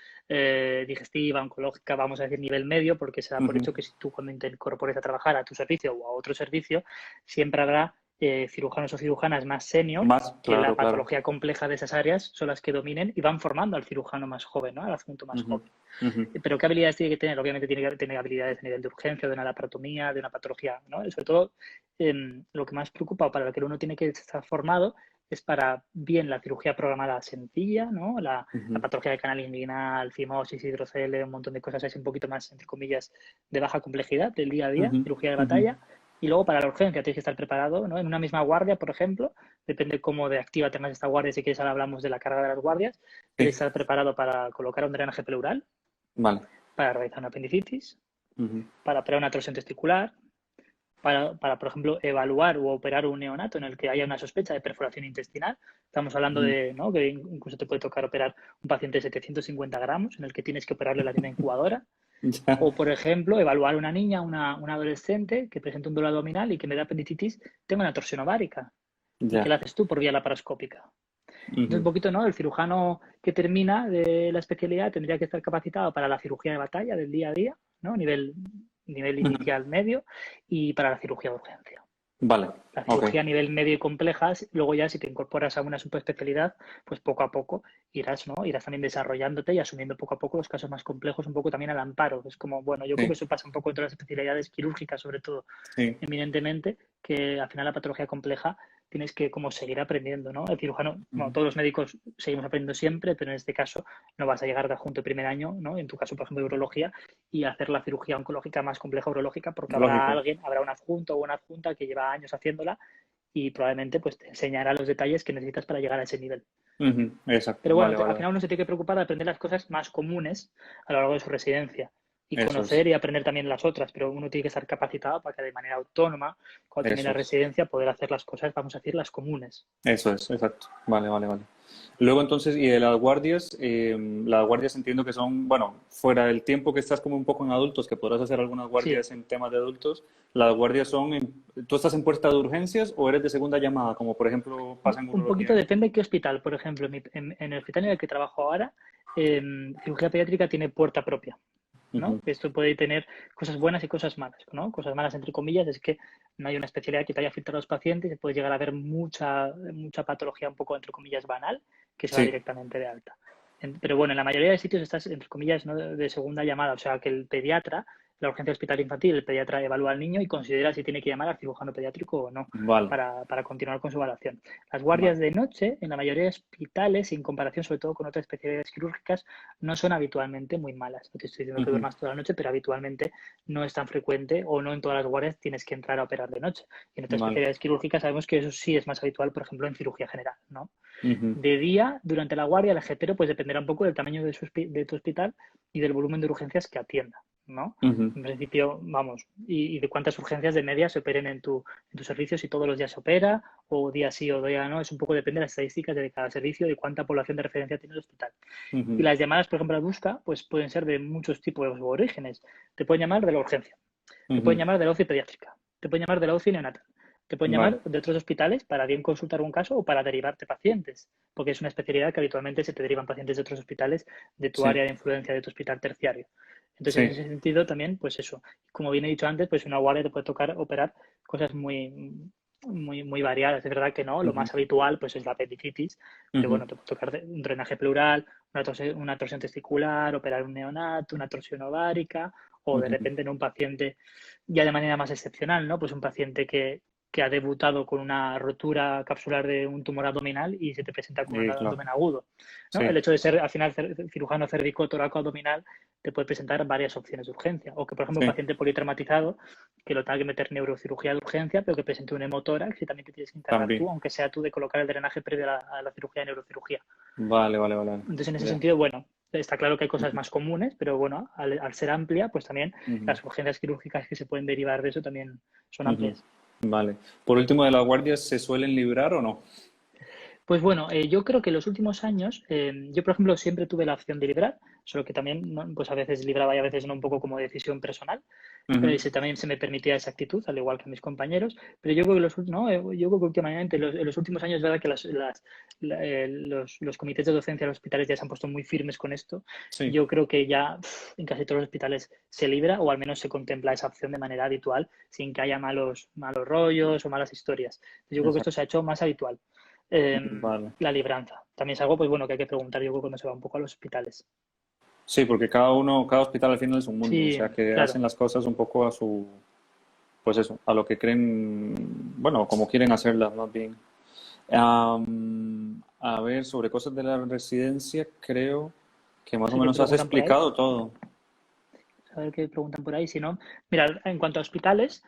digestiva, oncológica, vamos a decir nivel medio, porque se da por Ujú. hecho que si tú cuando te incorpores a trabajar a tu servicio o a otro servicio, siempre habrá cirujanos o cirujanas más senior Más, que la claro, claro. patología compleja de esas áreas son las que dominen y van formando al cirujano más joven, ¿no? Al adjunto más Ujú, joven. ujú, Pero ¿qué habilidades tiene que tener? Obviamente tiene que tener habilidades a nivel de urgencia, de una laparotomía, de una patología, ¿no? Y sobre todo, lo que más preocupa o para lo que uno tiene que estar formado es para bien la cirugía programada sencilla, ¿no? La ujú, patología de canal inguinal, fimosis, hidrocele, un montón de cosas así un poquito más, entre comillas, de baja complejidad del día a día, ujú, cirugía de ujú, batalla, Y luego para la urgencia tienes que estar preparado, ¿no? En una misma guardia, por ejemplo, depende cómo de activa tengas esta guardia, si quieres ahora hablamos de la carga de las guardias, tienes Sí, que estar preparado para colocar un drenaje pleural, vale. para realizar una apendicitis, Ujú. para operar una torsión testicular, por ejemplo, evaluar o operar un neonato en el que haya una sospecha de perforación intestinal. Estamos hablando Ujú. de, ¿no?, que incluso te puede tocar operar un paciente de 750 gramos en el que tienes que operarle la misma incubadora. Ya, O, por ejemplo, evaluar una niña, una adolescente que presenta un dolor abdominal y que en vez de apendicitis tenga una torsión ovárica. ¿Y qué ya. le haces tú por vía laparoscópica? Entonces, un Ujú. poquito, ¿no? El cirujano que termina de la especialidad tendría que estar capacitado para la cirugía de batalla del día a día, ¿no? Nivel Ujú. inicial medio, y para la cirugía de urgencia. Vale, La ok. cirugía a nivel medio y compleja, luego ya si te incorporas a una subespecialidad, pues poco a poco irás, ¿no? Irás también desarrollándote y asumiendo poco a poco los casos más complejos, un poco también al amparo. Es como, bueno, yo creo que Sí, eso pasa un poco en todas las especialidades quirúrgicas, sobre todo, sí, eminentemente, que al final la patología compleja tienes que como seguir aprendiendo, ¿no? El cirujano, bueno, ujú, todos los médicos seguimos aprendiendo siempre, pero en este caso no vas a llegar de adjunto el primer año, ¿no? En tu caso, por ejemplo, de urología, y hacer la cirugía oncológica más compleja urológica, porque lógico. habrá un adjunto o una adjunta que lleva años haciéndola y probablemente pues te enseñará los detalles que necesitas para llegar a ese nivel. Ujú, exacto, Pero bueno, vale, vale, al vale. final uno se tiene que preocupar de aprender las cosas más comunes a lo largo de su residencia y Eso es, conocer y aprender también las otras, pero uno tiene que estar capacitado para que de manera autónoma, cuando termine eso la es. residencia, poder hacer las cosas, vamos a decir, las comunes. Eso es, exacto. Vale, vale, vale. Luego entonces, y de las guardias entiendo que son, bueno, fuera del tiempo que estás como un poco en adultos, que podrás hacer algunas Sí, guardias en temas de adultos, las guardias son, ¿tú estás en puerta de urgencias o eres de segunda llamada, como por ejemplo pasa en un poquito urología? depende de qué hospital. Por ejemplo, en el hospital en el que trabajo ahora, cirugía pediátrica tiene puerta propia. ¿No? Ujú. Esto puede tener cosas buenas y cosas malas, ¿no? Cosas malas, entre comillas, es que no hay una especialidad que te haya filtrado a los pacientes y puede llegar a haber mucha patología un poco, entre comillas, banal, que se va Sí. directamente de alta. Pero bueno, en la mayoría de sitios estás, entre comillas, ¿no?, de segunda llamada, o sea, que el pediatra, la urgencia hospitalaria infantil, el pediatra evalúa al niño y considera si tiene que llamar al cirujano pediátrico o no Vale, para continuar con su evaluación. Las guardias vale. de noche, en la mayoría de hospitales, en comparación sobre todo con otras especialidades quirúrgicas, no son habitualmente muy malas. No te estoy diciendo que Ujú. duermas toda la noche, pero habitualmente no es tan frecuente o no en todas las guardias tienes que entrar a operar de noche. Y en otras Vale. especialidades quirúrgicas sabemos que eso sí es más habitual, por ejemplo, en cirugía general, ¿no? Ujú. De día, durante la guardia, el ejetero pues dependerá un poco del tamaño de tu hospital y del volumen de urgencias que atienda, ¿no? Ujú. En principio, vamos, y de cuántas urgencias de media se operen en tu servicio, si todos los días se opera, o día sí o día no, es un poco depende de las estadísticas de cada servicio, de cuánta población de referencia tiene el hospital. Y Ujú. las llamadas, por ejemplo, a busca, pues pueden ser de muchos tipos o orígenes. Te pueden llamar de la urgencia, te pueden Ujú. llamar de la UCI pediátrica, te pueden llamar de la UCI neonatal, te pueden Vale. llamar de otros hospitales para bien consultar un caso o para derivarte pacientes, porque es una especialidad que habitualmente se te derivan pacientes de otros hospitales de tu Sí, área de influencia, de tu hospital terciario. Entonces, en sí. ese sentido también, pues eso, como bien he dicho antes, pues una guardia te puede tocar operar cosas muy variadas. Es verdad que no, lo Ujú. más habitual pues es la apendicitis, pero Ujú. bueno, te puede tocar un drenaje pleural, una torsión testicular, operar un neonato, una torsión ovárica, o de Ujú. repente en un paciente ya de manera más excepcional, ¿no? Pues un paciente que ha debutado con una rotura capsular de un tumor abdominal y se te presenta con un Claro. abdomen agudo, ¿no? Sí. El hecho de ser al final cirujano cervicotoraco abdominal te puede presentar varias opciones de urgencia. O que, por ejemplo, un Sí. paciente politraumatizado que lo tenga que meter neurocirugía de urgencia, pero que presente un hemotórax y también te tienes que encargar También. tú, aunque sea tú, de colocar el drenaje previo a la cirugía de neurocirugía. Vale, vale, vale, vale. Entonces, en ese Ya. sentido, bueno, está claro que hay cosas Ujú. más comunes, pero bueno, al ser amplia, pues también Ujú. las urgencias quirúrgicas que se pueden derivar de eso también son Ujú. amplias. Vale. Por último, ¿de las guardias se suelen librar o no? Pues bueno, yo creo que en los últimos años, yo por ejemplo siempre tuve la opción de librar, solo que también, ¿no?, pues a veces libraba y a veces no, un poco como decisión personal. Ujú. También se me permitía esa actitud, al igual que a mis compañeros, pero yo creo que yo creo que últimamente, en los últimos años, es verdad que los comités de docencia de los hospitales ya se han puesto muy firmes con esto. Sí. Yo creo que ya en casi todos los hospitales se libra o al menos se contempla esa opción de manera habitual, sin que haya malos rollos o malas historias. Yo creo que esto se ha Exacto. hecho más habitual. Vale. La libranza. También es algo, pues bueno, que hay que preguntar, yo creo, cuando se va un poco a los hospitales. Sí, porque cada hospital al final es un mundo, o Sí, sea que hacen claro. las cosas un poco a su, pues eso, a lo que creen, bueno, como quieren hacerlas más bien. A ver, sobre cosas de la residencia, creo que más o Sí que menos has preguntan por ahí. explicado todo. A ver qué preguntan por ahí. Si no, mira, en cuanto a hospitales,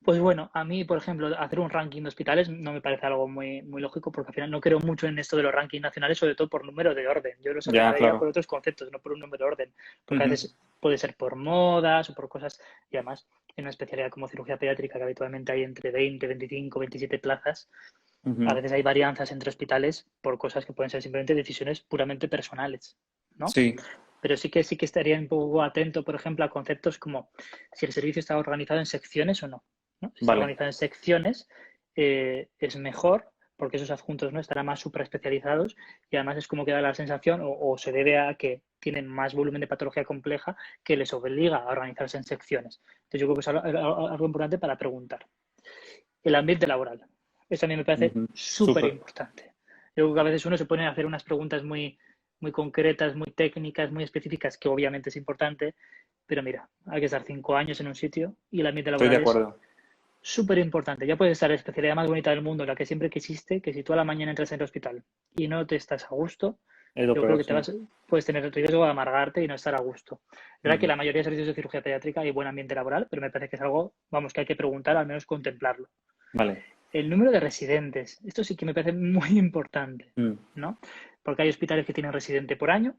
Pues bueno, a mí, por ejemplo, hacer un ranking de hospitales no me parece algo muy, muy lógico porque al final no creo mucho en esto de los rankings nacionales, sobre todo por número de orden. Yo los Ya, separaría por claro. otros conceptos, no por un número de orden, porque a Ujú, veces puede ser por modas o por cosas, y además en una especialidad como cirugía pediátrica, que habitualmente hay entre 20, 25, 27 plazas, a ujú. veces hay varianzas entre hospitales por cosas que pueden ser simplemente decisiones puramente personales, ¿no? Sí, Pero sí que estaría un poco atento, por ejemplo, a conceptos como si el servicio está organizado en secciones o no, ¿no? Si está vale. organizado en secciones, es mejor porque esos adjuntos no estarán más supraespecializados y además es como que da la sensación o se debe a que tienen más volumen de patología compleja que les obliga a organizarse en secciones. Entonces yo creo que es algo importante para preguntar. El ambiente laboral. Eso a mí me parece Ujú. súper Súper. importante. Yo creo que a veces uno se pone a hacer unas preguntas muy, muy concretas, muy técnicas, muy específicas, que obviamente es importante, pero mira, hay que estar 5 años en un sitio y el ambiente Estoy de laboral es acuerdo. súper importante. Ya puedes estar en la especialidad más bonita del mundo, la que siempre quisiste, que si tú a la mañana entras en el hospital y no te estás a gusto, Es lo yo creo peor, que sí. puedes tener el riesgo de amargarte y no estar a gusto. Es verdad que Ujú. la mayoría de servicios de cirugía pediátrica hay buen ambiente laboral, pero me parece que es algo, vamos, que hay que preguntar, al menos contemplarlo. Vale. El número de residentes, esto sí que me parece muy importante, Mm. ¿no? Porque hay hospitales que tienen residente por año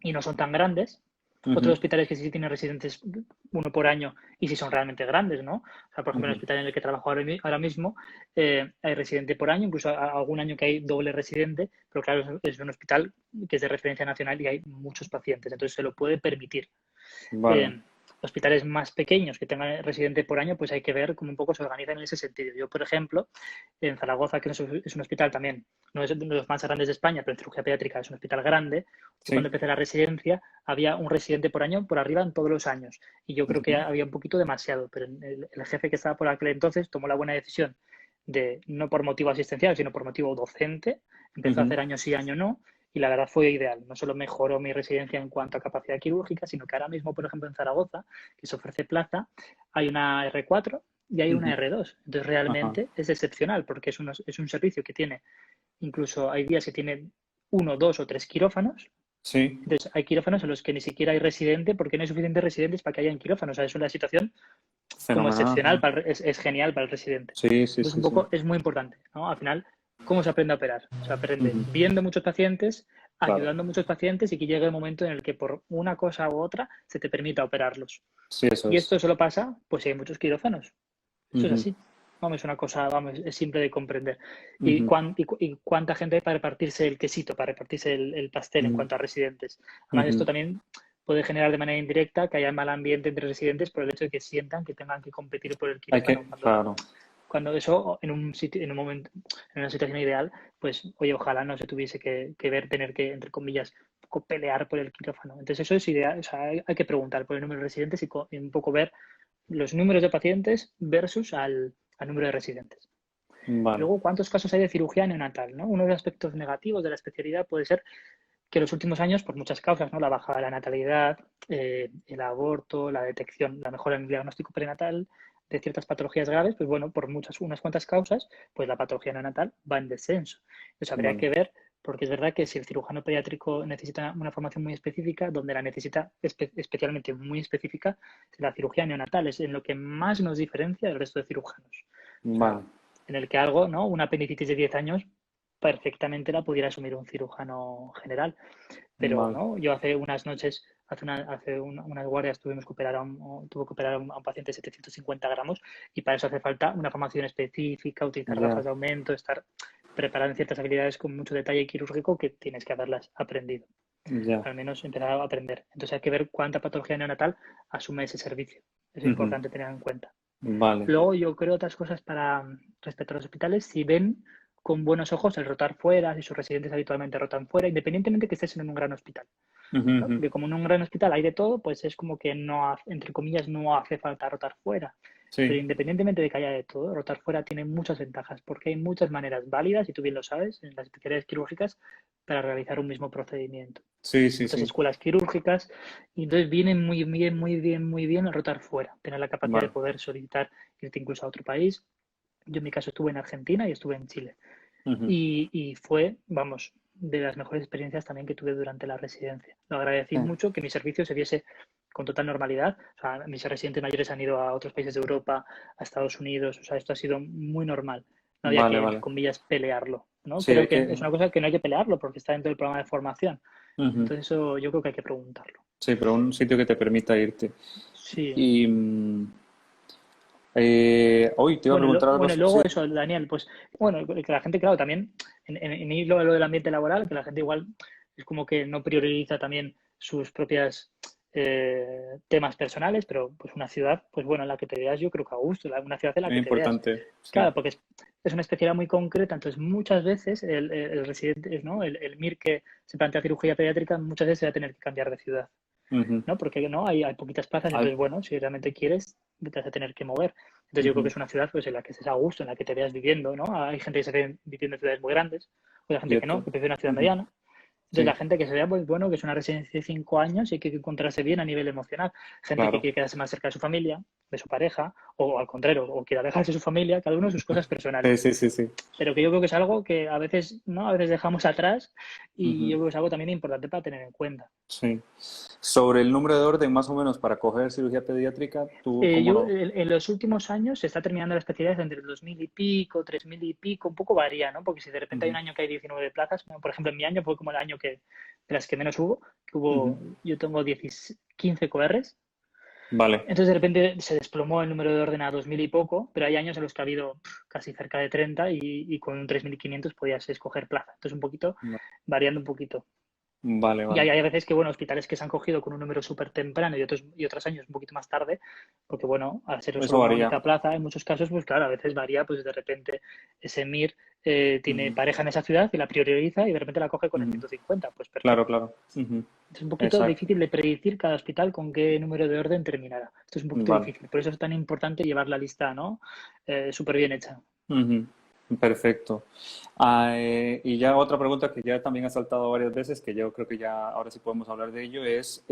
y no son tan grandes. Otros Ujú, hospitales que sí tienen residentes uno por año y sí son realmente grandes, ¿no? O sea, por ejemplo, en el ujú. hospital en el que trabajo ahora mismo hay residente por año, incluso algún año que hay doble residente, pero claro, es un hospital que es de referencia nacional y hay muchos pacientes, entonces se lo puede permitir. Vale. eh, Hospitales más pequeños que tengan residente por año, pues hay que ver cómo un poco se organizan en ese sentido. Yo, por ejemplo, en Zaragoza, que es un hospital también, no es uno de los más grandes de España, pero en cirugía pediátrica es un hospital grande. Yo cuando Sí. empecé la residencia había un residente por año por arriba en todos los años. Y yo creo que Ujú, había un poquito demasiado, pero el jefe que estaba por aquel entonces tomó la buena decisión de, no por motivo asistencial, sino por motivo docente, empezó a ujú. hacer año sí, año no, y la verdad fue ideal. No solo mejoró mi residencia en cuanto a capacidad quirúrgica, sino que ahora mismo, por ejemplo, en Zaragoza, que se ofrece plaza, hay una R4 y hay una Ujú. R2. Entonces, Ajá. realmente es excepcional porque es un servicio que tiene, incluso hay días que tiene 1, 2 o 3 quirófanos. Sí. Entonces, hay quirófanos en los que ni siquiera hay residente porque no hay suficientes residentes para que haya quirófanos. O sea, es una situación como Fenomenal. excepcional, es genial para el residente. Sí, sí, Entonces, un sí, sí. poco es muy importante, ¿no? Al final, ¿cómo se aprende a operar? Se aprende Ujú. viendo muchos pacientes, Claro. ayudando a muchos pacientes y que llegue el momento en el que por una cosa u otra se te permita operarlos. Sí, eso Y es. esto solo pasa, pues si hay muchos quirófanos. Eso es Ujú, así. Vamos, es una cosa, vamos, es simple de comprender. ¿Y, ujú, y cuánta gente hay para repartirse el quesito, para repartirse el pastel en ujú, cuanto a residentes? Además, esto ujú. también puede generar de manera indirecta que haya mal ambiente entre residentes por el hecho de que sientan que tengan que competir por el Hay quirófano. que, claro. Cuando eso en un sitio, en un momento, en una situación ideal, pues oye, ojalá no se tuviese que ver, tener que, entre comillas, pelear por el quirófano. Entonces eso es ideal, o sea, hay que preguntar por el número de residentes y un poco ver los números de pacientes versus al número de residentes. Y Vale. luego, ¿cuántos casos hay de cirugía neonatal? ¿No? Uno de los aspectos negativos de la especialidad puede ser que en los últimos años, por muchas causas, ¿no? La bajada de la natalidad, el aborto, la detección, la mejora en el diagnóstico prenatal de ciertas patologías graves, pues bueno, por unas cuantas causas, pues la patología neonatal va en descenso. Entonces habría Vale. que ver, porque es verdad que si el cirujano pediátrico necesita una formación muy específica, donde la necesita especialmente muy específica, es la cirugía neonatal, es en lo que más nos diferencia del resto de cirujanos. O sea, Vale. en el que algo, ¿no? Una apendicitis de 10 años perfectamente la pudiera asumir un cirujano general. Pero Vale. no, yo hace unas noches, unas guardias tuve que operar a un paciente de 750 gramos y para eso hace falta una formación específica, utilizar Ya. gafas de aumento, estar preparado en ciertas habilidades con mucho detalle quirúrgico que tienes que haberlas aprendido, Ya. al menos empezar a aprender. Entonces hay que ver cuánta patología neonatal asume ese servicio. Es Ujú. importante tener en cuenta. Vale. Luego yo creo otras cosas para respecto a los hospitales, si ven con buenos ojos el rotar fuera, si sus residentes habitualmente rotan fuera, independientemente que estés en un gran hospital. Ujú, ¿No? ujú. Porque como en un gran hospital hay de todo, pues es como que no, entre comillas, no hace falta rotar fuera. Pero Sí. independientemente de que haya de todo, rotar fuera tiene muchas ventajas, porque hay muchas maneras válidas, y tú bien lo sabes, en las especialidades quirúrgicas, para realizar un mismo procedimiento. Sí, sí, Muchas sí. escuelas quirúrgicas, y entonces viene muy bien, muy bien, muy bien el rotar fuera, tener la capacidad de Vale. poder solicitar irte incluso a otro país. Yo en mi caso estuve en Argentina y estuve en Chile. Ujú. Y fue, vamos, de las mejores experiencias también que tuve durante la residencia. Lo agradecí Sí. mucho que mi servicio se viese con total normalidad. O sea, mis residentes mayores han ido a otros países de Europa, a Estados Unidos, o sea, esto ha sido muy normal. No había Vale, que, entre vale. comillas, pelearlo, ¿no? Sí, Creo hay que que... es una cosa que no hay que pelearlo porque está dentro del programa de formación. Ujú. Entonces eso yo creo que hay que preguntarlo. Sí, pero un sitio que te permita irte. Sí. Y... hoy te iba a Bueno, preguntar algo. bueno, y Sí. luego eso, Daniel, pues, bueno, que la gente, claro, también en hilo a lo del ambiente laboral, que la gente igual es como que no prioriza también sus propias temas personales, pero pues una ciudad, pues bueno, en la que te veas yo creo que a gusto, una ciudad en la Es que te veas. importante, sí. Claro, porque es una especialidad muy concreta, entonces muchas veces el residente, ¿no? El MIR que se plantea cirugía pediátrica, muchas veces se va a tener que cambiar de ciudad. Ujú. ¿No? Porque no hay poquitas plazas, Al- entonces, bueno, si realmente quieres, te vas a tener que mover. Entonces, yo creo que ujú. es una ciudad pues, en la que estés a gusto, en la que te veas viviendo, ¿no? Hay gente que se ve viviendo en ciudades muy grandes, o hay Y gente que no, esto. que prefiere una ciudad Ujú. mediana. Entonces, Sí, la gente que se vea, pues bueno, que es una residencia de 5 años y que hay que encontrarse bien a nivel emocional. Gente que claro. quiere quedarse más cerca de su familia, de su pareja, o al contrario, o quiere alejarse de su familia, cada uno sus cosas Sí, personales. sí, sí, sí. Pero que yo creo que es algo que a veces, ¿no? A veces dejamos atrás y Ujú. yo creo que es algo también importante para tener en cuenta. Sí. Sobre el número de orden, más o menos, para coger cirugía pediátrica, ¿tú cómo Yo lo...? en los últimos años se está terminando la especialidad entre el 2000 y pico, 3000 y pico, un poco varía, ¿no? Porque si de repente hay un Ujú. año que hay 19 plazas, bueno, por ejemplo, en mi año fue como el año de las que menos hubo, Ujú. yo tengo 10, 15 QRs, Vale. entonces de repente se desplomó el número de orden a 2000 y poco, pero hay años en los que ha habido casi cerca de 30 y con un 3500 podías escoger plaza. Entonces un poquito, variando un poquito. Vale, Y vale. hay veces que, bueno, hospitales que se han cogido con un número súper temprano y otros años un poquito más tarde, porque, bueno, al ser Eso solo una varía. única plaza, en muchos casos, pues claro, a veces varía, pues de repente ese MIR tiene Ujú. pareja en esa ciudad y la prioriza y de repente la coge con el Ujú. 150, pues Claro, perfecto. claro. Ujú. Es un poquito Exacto. difícil de predecir cada hospital con qué número de orden terminará. Esto es un poquito Vale. difícil, por eso es tan importante llevar la lista, ¿no? Súper bien hecha. Ujú. Perfecto. Y ya otra pregunta que ya también ha saltado varias veces, que yo creo que ya ahora sí podemos hablar de ello, es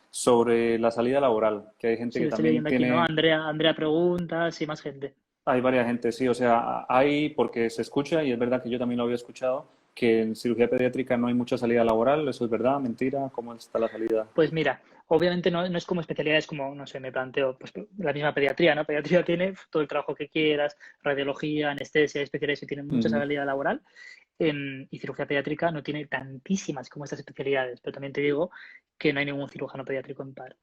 sobre la salida laboral, que hay gente Sí, que estoy también leyendo aquí, ¿no? tiene, Andrea preguntas y más gente. hay varias gente, sí, o sea, hay, porque se escucha, y es verdad que yo también lo había escuchado, que en cirugía pediátrica no hay mucha salida laboral, ¿eso es verdad, mentira? ¿Cómo está la salida? Pues mira, obviamente no es como especialidades como, no sé, me planteo, pues la misma pediatría, ¿no? Pediatría tiene todo el trabajo que quieras, radiología, anestesia, especialidades que tienen mucha Ujú. salida laboral, y cirugía pediátrica no tiene tantísimas como estas especialidades, pero también te digo que no hay ningún cirujano pediátrico en paro.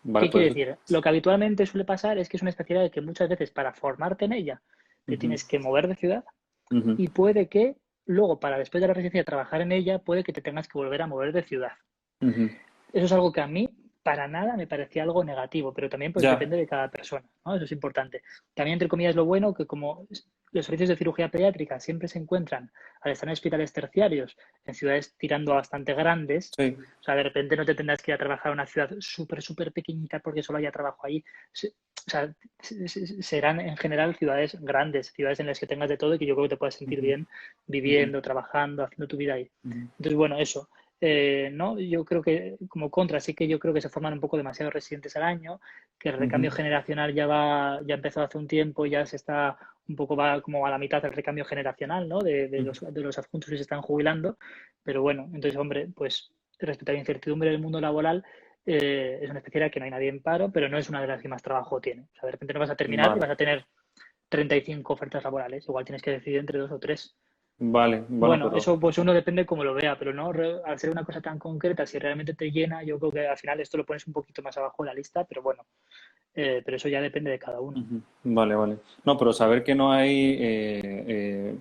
Vale, ¿Qué quiere pues. decir? Lo que habitualmente suele pasar es que es una especialidad que muchas veces para formarte en ella te Ujú. tienes que mover de ciudad Ujú. y puede que luego para después de la residencia trabajar en ella puede que te tengas que volver a mover de ciudad. Ujú. Eso es algo que a mí para nada me parecía algo negativo, pero también pues Ya, depende de cada persona, ¿no? Eso es importante. También, entre comillas, lo bueno que como los servicios de cirugía pediátrica siempre se encuentran al estar en hospitales terciarios, en ciudades tirando a bastante grandes, sí. o sea, de repente no te tendrás que ir a trabajar a una ciudad súper pequeñita porque solo haya trabajo ahí. O sea, serán en general ciudades grandes, ciudades en las que tengas de todo y que yo creo que te puedas sentir Ujú. bien Ujú. viviendo, trabajando, haciendo tu vida ahí. Ujú. Entonces, bueno, eso. ¿No? Yo creo que como contra sí que yo creo que se forman un poco demasiados residentes al año, que el Ujú. recambio generacional ya empezó hace un tiempo, ya se está un poco va como a la mitad del recambio generacional, ¿no? Ujú. De los adjuntos que se están jubilando, pero bueno, entonces hombre, pues respecto a la incertidumbre del mundo laboral, es una especialidad que no hay nadie en paro, pero no es una de las que más trabajo tiene. O sea, de repente no vas a terminar y Vale, vas a tener 35 ofertas laborales, igual tienes que decidir entre dos o tres. vale, bueno, Bueno, pero eso pues uno depende cómo lo vea, pero no al ser una cosa tan concreta, si realmente te llena, yo creo que al final esto lo pones un poquito más abajo de la lista, pero bueno, pero eso ya depende de cada uno. ujú. Vale, vale. No, pero saber que no hay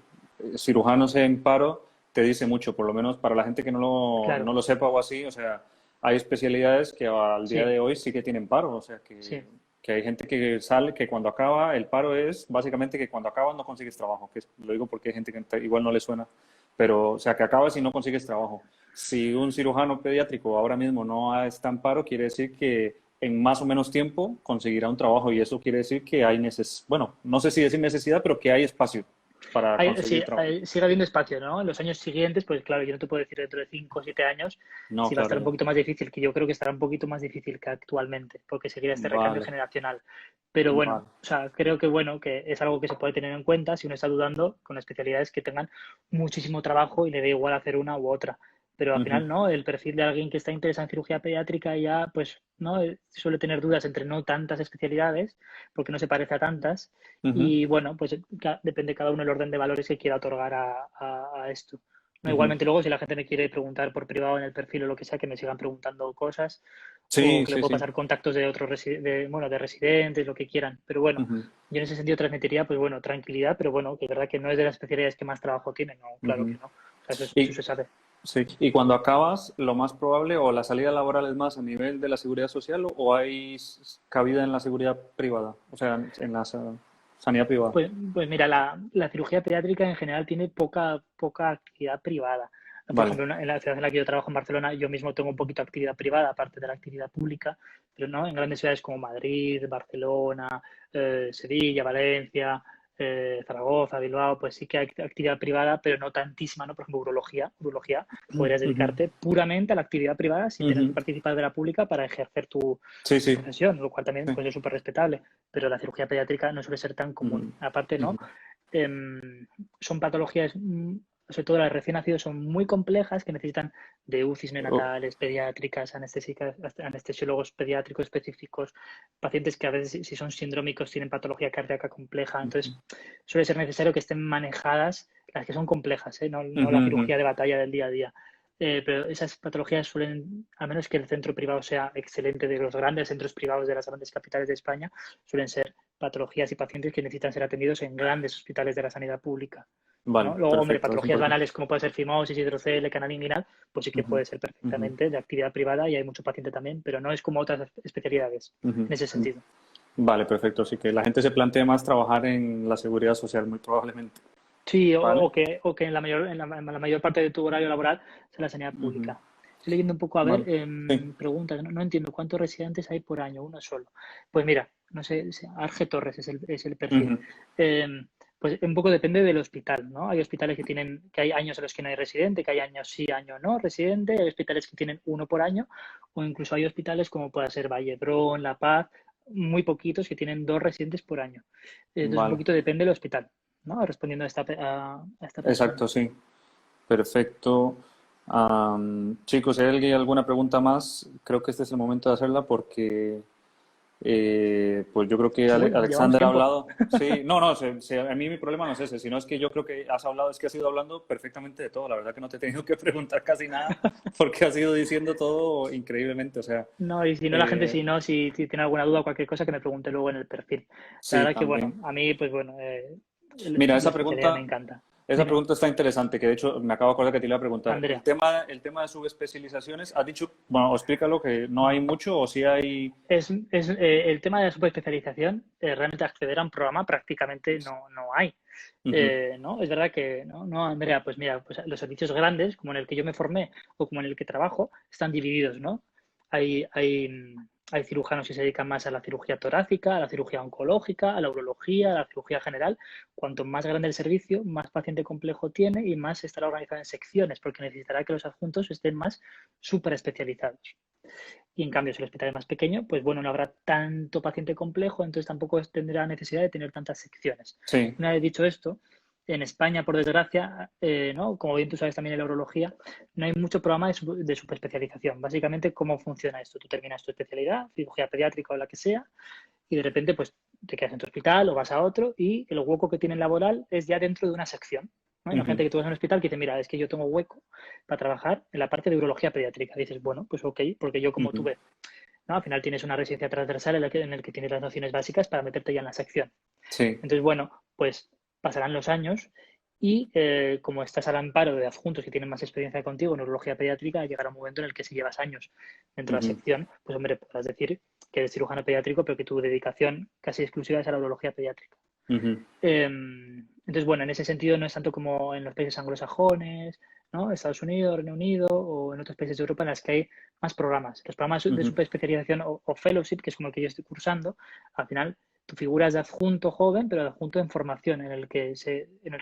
cirujanos en paro te dice mucho, por lo menos para la gente que no Claro, lo sepa o así, o sea, hay especialidades que al día sí, de hoy sí que tienen paro, o sea, sí, que hay gente que sale, que cuando acaba, el paro es básicamente que cuando acabas no consigues trabajo, lo digo porque hay gente que igual no le suena, pero o sea, que acabas y no consigues trabajo. Si un cirujano pediátrico ahora mismo no está en paro, quiere decir que en más o menos tiempo conseguirá un trabajo y eso quiere decir que hay bueno, no sé si decir necesidad, pero que hay espacio para Sí, conseguir trabajo. sigue habiendo espacio, ¿no? En los años siguientes, pues claro, yo no te puedo decir dentro de 5 o 7 años No, si va a claro, estar un ya. poquito más difícil, que yo creo que estará un poquito más difícil que actualmente, porque seguirá este recambio Vale, generacional. Pero bueno, vale. o sea, creo que bueno, que es algo que se puede tener en cuenta si uno está dudando con especialidades que tengan muchísimo trabajo y le da igual hacer una u otra. pero al Ujú, final, ¿no? El perfil de alguien que está interesado en cirugía pediátrica ya, pues, ¿no? Suele tener dudas entre no tantas especialidades, porque no se parece a tantas, ujú, y bueno, pues depende cada uno el orden de valores que quiera otorgar a esto. No, ujú. igualmente luego si la gente me quiere preguntar por privado en el perfil o lo que sea, que me sigan preguntando cosas, o Sí, que le sí, puedo sí. pasar contactos de otros bueno, de residentes, lo que quieran. Pero bueno, Ujú, yo en ese sentido transmitiría, pues bueno, tranquilidad, pero bueno, que es verdad que no es de las especialidades que más trabajo tienen, no, claro que ujú. no. O sea, eso Y, se sabe. sí. Y cuando acabas, lo más probable, o la salida laboral es más a nivel de la seguridad social, o hay cabida en la seguridad privada, o sea, en la sanidad privada. Pues mira, la cirugía pediátrica en general tiene poca actividad privada. Por Vale. ejemplo, en la ciudad en la que yo trabajo en Barcelona, yo mismo tengo un poquito de actividad privada, aparte de la actividad pública, pero no en grandes ciudades como Madrid, Barcelona, Sevilla, Valencia, Zaragoza, Bilbao, pues sí que hay actividad privada, pero no tantísima, ¿no? Por ejemplo, urología, podrías Ujú, dedicarte puramente a la actividad privada sin tener que ujú. participar de la pública para ejercer Sí, tu sí, profesión, lo cual también sí. pues, es súper respetable, pero la cirugía pediátrica no suele ser tan común. Ujú, Aparte, ¿no? ujú. Son patologías, sobre todo las recién nacidos, son muy complejas que necesitan de UCIs Oh, neonatales, pediátricas, anestesiólogos pediátricos específicos, pacientes que a veces si son sindrómicos tienen patología cardíaca compleja, entonces suele ser necesario que estén manejadas las que son complejas, ¿eh? No ujú, la ujú. cirugía de batalla del día a día. Pero esas patologías suelen, a menos que el centro privado sea excelente, de los grandes centros privados de las grandes capitales de España, suelen ser patologías y pacientes que necesitan ser atendidos en grandes hospitales de la sanidad pública, Vale, ¿no? Luego, hombre, perfecto, es patologías importante. banales como puede ser fimosis, hidrocele, canal inguinal, pues sí que Ujú, puede ser ujú, perfectamente de actividad privada y hay mucho paciente también, pero no es como otras especialidades ujú. en ese sentido. Vale, perfecto. Así que la gente se plantea más trabajar en la seguridad social, muy probablemente. Sí, Vale. o que en la mayor parte de tu horario laboral sea la sanidad Ujú, pública. Estoy leyendo un poco, a ver, vale. Sí. preguntas, no entiendo cuántos residentes hay por año, uno solo. Pues mira, no sé, Arge Torres es el perfil. Ujú, Pues un poco depende del hospital, ¿no? Hay hospitales que hay años en los que no hay residente, que hay años sí, año no residente, hay hospitales que tienen uno por año, o incluso hay hospitales como pueda ser Vallebrón, La Paz, muy poquitos que tienen dos residentes por año. Entonces un vale. poquito depende del hospital. ¿No? Respondiendo a esta persona. Exacto, sí. Perfecto. Chicos, si hay alguna pregunta más, creo que este es el momento de hacerla porque pues yo creo que Uy, llevamos Alexander ha tiempo. hablado. Sí, no, no, a mí mi problema no es ese, sino es que yo creo que has hablado, es que has ido hablando perfectamente de todo. La verdad que no te he tenido que preguntar casi nada porque has ido diciendo todo increíblemente. O sea, No, y si no, la gente, eh, si tiene alguna duda o cualquier cosa, que me pregunte luego en el perfil. La sí, verdad que, bueno, también. a mí, pues bueno, Mira, la especialidad me encanta. esa Dime, pregunta está interesante, que de hecho me acabo de acordar que te iba a preguntar. Andrea. El tema de subespecializaciones, has dicho, bueno, explícalo, que no hay mucho o sí hay. El tema de la subespecialización, realmente acceder a un programa prácticamente no hay. Ujú, ¿No? Es verdad que, no, Andrea, pues mira, pues los servicios grandes, como en el que yo me formé o como en el que trabajo, están divididos, ¿no? Hay cirujanos que se dedican más a la cirugía torácica, a la cirugía oncológica, a la urología, a la cirugía general. Cuanto más grande el servicio, más paciente complejo tiene y más estará organizado en secciones, porque necesitará que los adjuntos estén más súper especializados. Y en cambio, si el hospital es más pequeño, pues bueno, no habrá tanto paciente complejo, entonces tampoco tendrá necesidad de tener tantas secciones. sí. Una vez dicho esto, en España, por desgracia, ¿no? Como bien tú sabes también en la urología, no hay mucho programa de subespecialización. Básicamente, ¿cómo funciona esto? Tú terminas tu especialidad, cirugía pediátrica o la que sea, y de repente pues te quedas en tu hospital o vas a otro y el hueco que tienen laboral es ya dentro de una sección. ¿No? Ujú, Imagínate que tú vas a un hospital que dice, mira, es que yo tengo hueco para trabajar en la parte de urología pediátrica. Dices, bueno, pues ok, porque yo como ujú, tuve, ¿no? Al final tienes una residencia transversal en el que tienes las nociones básicas para meterte ya en la sección. sí. Entonces, bueno, pues pasarán los años y como estás al amparo de adjuntos que tienen más experiencia contigo en neurología pediátrica, llegará un momento en el que si llevas años dentro de la Ujú, sección, pues hombre, podrás decir que eres cirujano pediátrico, pero que tu dedicación casi exclusiva es a la urología pediátrica. ujú, Entonces, bueno, en ese sentido no es tanto como en los países anglosajones, ¿no? Estados Unidos, Reino Unido o en otros países de Europa en las que hay más programas. Los programas de ujú, superespecialización o fellowship, que es como el que yo estoy cursando, al final tu figura es de adjunto joven, pero de adjunto en formación, en el que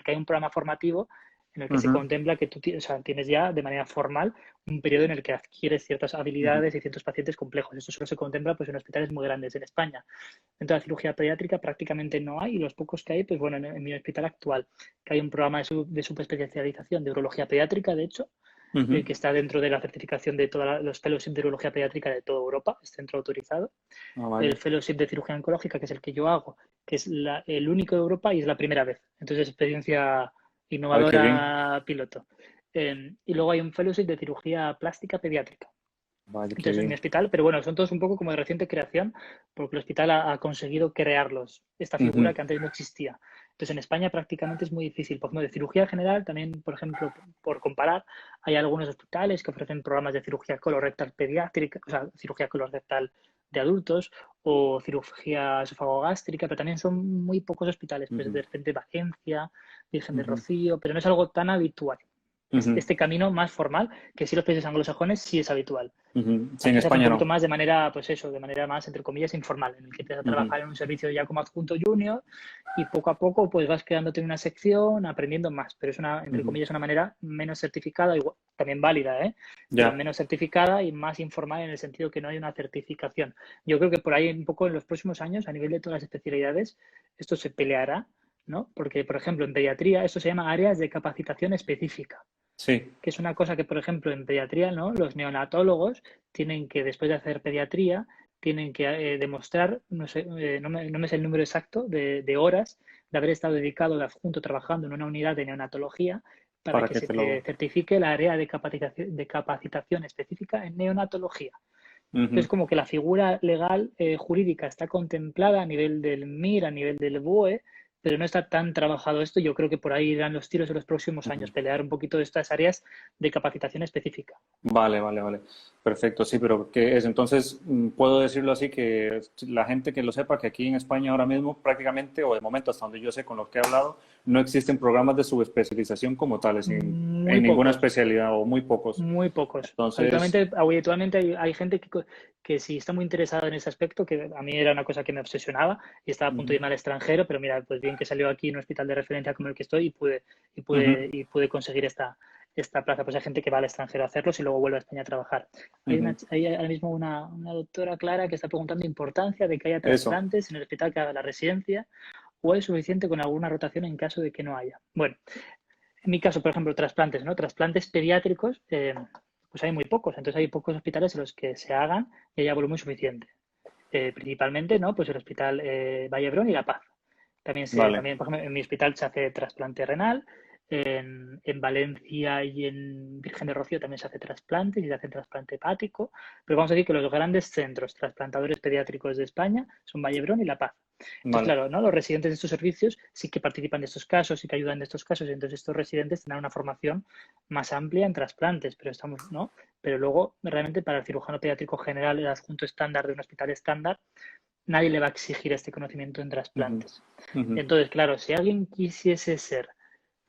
hay un programa formativo en el que se ujú, contempla que tú o sea, tienes ya de manera formal un periodo en el que adquieres ciertas ujú, habilidades y ciertos pacientes complejos. Eso solo se contempla pues, en hospitales muy grandes en España. Dentro de la cirugía pediátrica prácticamente no hay y los pocos que hay, pues bueno, en mi hospital actual, que hay un programa de subespecialización de urología pediátrica, de hecho, Ujú. que está dentro de la certificación de todos los fellowships de urología pediátrica de toda Europa, es centro autorizado. Ah, El vale. fellowship de cirugía oncológica, que es el que yo hago, que es el único de Europa y es la primera vez. Entonces, experiencia Ay, qué bien. innovadora piloto. Y luego hay un fellowship de cirugía plástica pediátrica. Vale, qué Entonces, en mi bien. hospital, pero bueno, son todos un poco como de reciente creación, porque el hospital ha conseguido crearlos, esta Ujú. figura que antes no existía. Entonces, en España prácticamente es muy difícil. Por ejemplo, de cirugía general, también, por ejemplo, por comparar, hay algunos hospitales que ofrecen programas de cirugía colorectal pediátrica, o sea, cirugía colorectal de adultos o cirugía esofagogástrica, pero también son muy pocos hospitales. Pues Ujú. de repente Valencia, Virgen del Ujú. Rocío, pero no es algo tan habitual. Ujú. Este camino más formal, que sí los países anglosajones sí es habitual. Ujú. Sí, en Aquí se hace un España poquito no. más de manera, pues eso, de manera más, entre comillas, informal, en el que empiezas a Ujú. trabajar en un servicio ya como adjunto junior y poco a poco pues vas quedándote en una sección, aprendiendo más, pero es una, entre Ujú. comillas, una manera menos certificada, igual, también válida, ¿eh? Pero Ya. menos certificada y más informal en el sentido que no hay una certificación. Yo creo que por ahí un poco en los próximos años, a nivel de todas las especialidades, esto se peleará, ¿no? Porque, por ejemplo, en pediatría esto se llama áreas de capacitación específica, Sí. que es una cosa que, por ejemplo, en pediatría, ¿no? Los neonatólogos tienen que, después de hacer pediatría, tienen que demostrar, no sé, no me sé el número exacto de horas de haber estado dedicado de adjunto trabajando en una unidad de neonatología para Para que que se te te lo... certifique la área de capacitación específica en neonatología. Ujú. Entonces, como que la figura legal jurídica está contemplada a nivel del MIR, a nivel del BOE, pero no está tan trabajado esto. Yo creo que por ahí irán los tiros en los próximos Ujú. años, pelear un poquito de estas áreas de capacitación específica. Vale, vale, vale. Perfecto, sí, pero ¿qué es? Entonces, puedo decirlo así, que la gente que lo sepa, que aquí en España ahora mismo prácticamente, o de momento hasta donde yo sé con lo que he hablado, no existen programas de subespecialización como tales Muy en ninguna pocos, especialidad o muy pocos. muy pocos. Entonces, Habitualmente hay gente que si está muy interesada en ese aspecto, que a mí era una cosa que me obsesionaba y estaba a punto de ujú, irme al extranjero, pero mira, pues bien que salió aquí en un hospital de referencia como el que estoy ujú, y pude conseguir esta plaza. Pues hay gente que va al extranjero a hacerlos y luego vuelve a España a trabajar. ujú. Hay ahora mismo una doctora Clara que está preguntando importancia de que haya Eso. trasplantes en el hospital que haga la residencia o es suficiente con alguna rotación en caso de que no haya. Bueno, en mi caso, por ejemplo, trasplantes, ¿no? Trasplantes pediátricos, pues hay muy pocos. Entonces hay pocos hospitales en los que se hagan y haya volumen suficiente. Principalmente, ¿no? Pues el Hospital Vallebrón y La Paz. Vale, También, por ejemplo, en mi hospital se hace trasplante renal. En Valencia y en Virgen de Rocío también se hace trasplante y se hace trasplante hepático. Pero vamos a decir que los grandes centros trasplantadores pediátricos de España son Vallebrón y La Paz. Entonces, vale. claro, ¿no? Los residentes de estos servicios sí que participan de estos casos, sí que ayudan de estos casos, y entonces estos residentes tendrán una formación más amplia en trasplantes, pero estamos, ¿no? Pero luego, realmente, para el cirujano pediátrico general, el adjunto estándar de un hospital estándar, nadie le va a exigir este conocimiento en Ujú, trasplantes. ujú. Entonces, claro, si alguien quisiese ser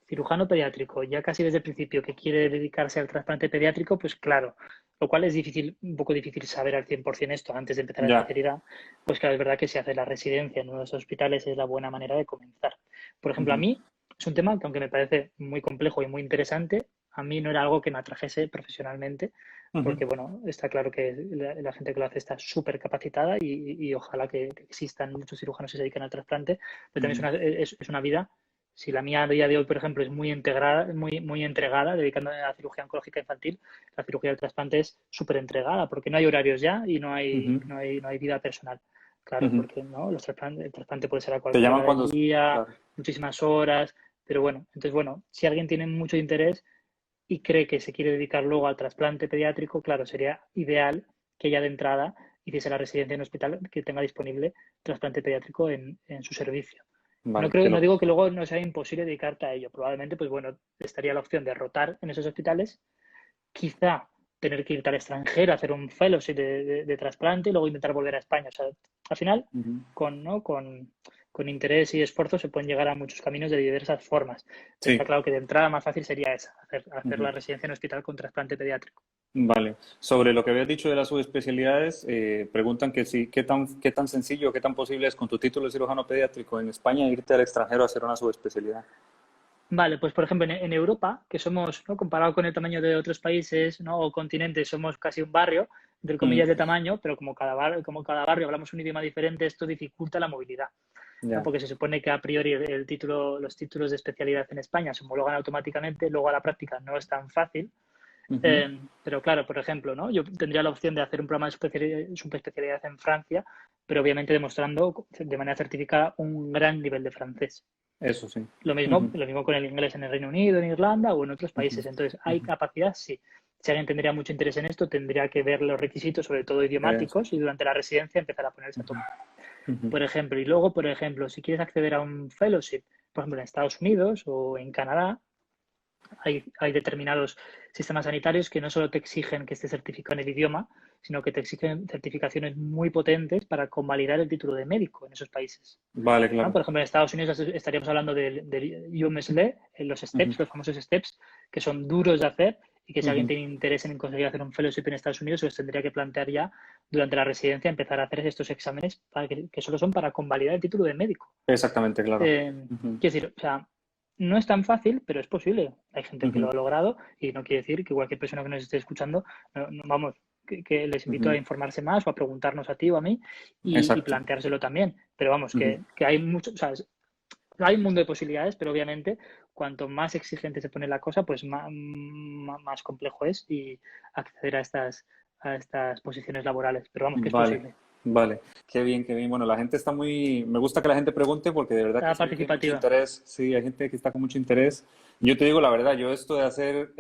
cirujano pediátrico, ya casi desde el principio que quiere dedicarse al trasplante pediátrico, pues claro, lo cual es difícil, un poco difícil saber al 100% esto antes de empezar la Ya. especialidad, pues claro, es verdad que si hace la residencia en uno de esos hospitales es la buena manera de comenzar. Por ejemplo, a Ujú, mí es un tema que aunque me parece muy complejo y muy interesante, a mí no era algo que me atrajese profesionalmente, ujú, porque bueno, está claro que la gente que lo hace está súper capacitada y ojalá que existan muchos cirujanos que se dedican al trasplante, pero también ujú. es una vida. Si la mía a día de hoy, por ejemplo, es muy integrada, muy entregada, dedicándome a la cirugía oncológica infantil, la cirugía del trasplante es súper entregada, porque no hay horarios ya y Ujú, no hay vida personal. Claro, ujú. porque ¿no? El trasplante puede ser a Te cualquier llaman hora del cuando... día, Claro. muchísimas horas, pero bueno, entonces bueno, si alguien tiene mucho interés y cree que se quiere dedicar luego al trasplante pediátrico, claro, sería ideal que ya de entrada hiciese la residencia en un hospital que tenga disponible trasplante pediátrico en su servicio. Vale, te No lo... digo que luego no sea imposible dedicarte a ello. Probablemente, pues bueno, estaría la opción de rotar en esos hospitales, quizá tener que irte al extranjero, hacer un fellowship de trasplante y luego intentar volver a España. O sea, al final, Ujú. ¿no? Con interés y esfuerzo se pueden llegar a muchos caminos de diversas formas. Pero está Sí. claro que de entrada más fácil sería esa, hacer Ujú. la residencia en hospital con trasplante pediátrico. Vale. Sobre lo que habías dicho de las subespecialidades, preguntan que sí, qué tan sencillo, qué tan posible es con tu título de cirujano pediátrico en España irte al extranjero a hacer una subespecialidad. Vale, pues por ejemplo en Europa, que somos, ¿no? Comparado con el tamaño de otros países, ¿no? O continentes, somos casi un barrio, entre Mm, comillas, de tamaño, pero como cada barrio hablamos un idioma diferente, esto dificulta la movilidad, ¿no? ya. Porque se supone que a priori los títulos de especialidad en España se homologan automáticamente, luego a la práctica no es tan fácil. Ujú. Pero claro, por ejemplo, ¿no? Yo tendría la opción de hacer un programa de subespecialidad en Francia, pero obviamente demostrando de manera certificada un gran nivel de francés. Eso sí. Ujú, Lo mismo con el inglés en el Reino Unido, en Irlanda o en otros ujú, países. Entonces, ¿hay ujú. capacidad? Sí. Si alguien tendría mucho interés en esto, tendría que ver los requisitos, sobre todo Eso. idiomáticos, y durante la residencia empezar a ponerse a Ujú, tope. ujú. Por ejemplo, y luego, por ejemplo, si quieres acceder a un fellowship, por ejemplo, en Estados Unidos o en Canadá, hay determinados sistemas sanitarios que no solo te exigen que estés certificado en el idioma, sino que te exigen certificaciones muy potentes para convalidar el título de médico en esos países. Vale, ¿No? claro. Por ejemplo, en Estados Unidos estaríamos hablando del UMSLE, los Ujú, STEPS, los famosos STEPS, que son duros de hacer y que si alguien ujú. tiene interés en conseguir hacer un fellowship en Estados Unidos, pues tendría que plantear ya durante la residencia empezar a hacer estos exámenes que solo son para convalidar el título de médico. Exactamente, claro. Quiero decir, o sea, no es tan fácil, pero es posible. Hay gente que lo Ujú, ha logrado y no quiere decir que cualquier persona que nos esté escuchando, vamos, que les invito a ujú. informarse más o a preguntarnos a ti o a mí y Exacto. planteárselo también. Pero vamos, Ujú. que hay mucho, o sea, hay un mundo de posibilidades, pero obviamente cuanto más exigente se pone la cosa, pues más complejo es y acceder a estas posiciones laborales. Pero vamos, que es Vale, posible. vale. Qué bien, qué bien. Bueno, la gente está muy... Me gusta que la gente pregunte porque de verdad que La se ve que hay mucho participativa. interés. Sí, hay gente que está con mucho interés. Yo te digo la verdad, yo esto de hacer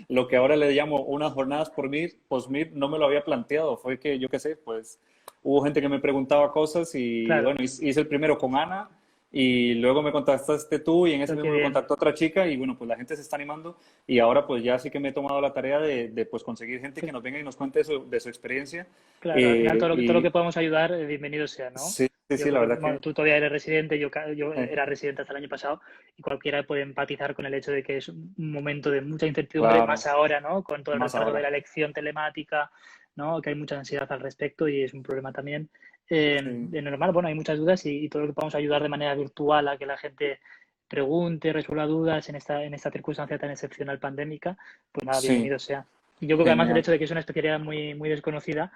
lo que ahora le llamo unas jornadas por MIR, post-MIR, no me lo había planteado. Fue que, yo qué sé, pues hubo gente que me preguntaba cosas y Claro, bueno, hice el primero con Ana y luego me contactaste tú y en ese pero qué mismo me bien. contactó otra chica y bueno, pues la gente se está animando y ahora pues ya sí que me he tomado la tarea de pues conseguir gente que nos venga y nos cuente de su experiencia. Claro, al final todo lo que Y podamos ayudar, bienvenido sea, ¿no? sí, sí, Yo sí, la creo que, verdad bueno, que tú todavía eres residente, yo eh, era residente hasta el año pasado y cualquiera puede empatizar con el hecho de que es un momento de mucha incertidumbre, más claro, ahora, ¿no? Con todo el más retardo de ahora. la elección telemática, ¿no? Que hay mucha ansiedad al respecto y es un problema también. Sí, De normal, bueno, hay muchas dudas y todo lo que podamos ayudar de manera virtual a que la gente pregunte, resuelva dudas en esta circunstancia tan excepcional pandémica, pues nada, sí, bienvenido sea. Y yo creo que además el genial. hecho de que es una especialidad muy, muy desconocida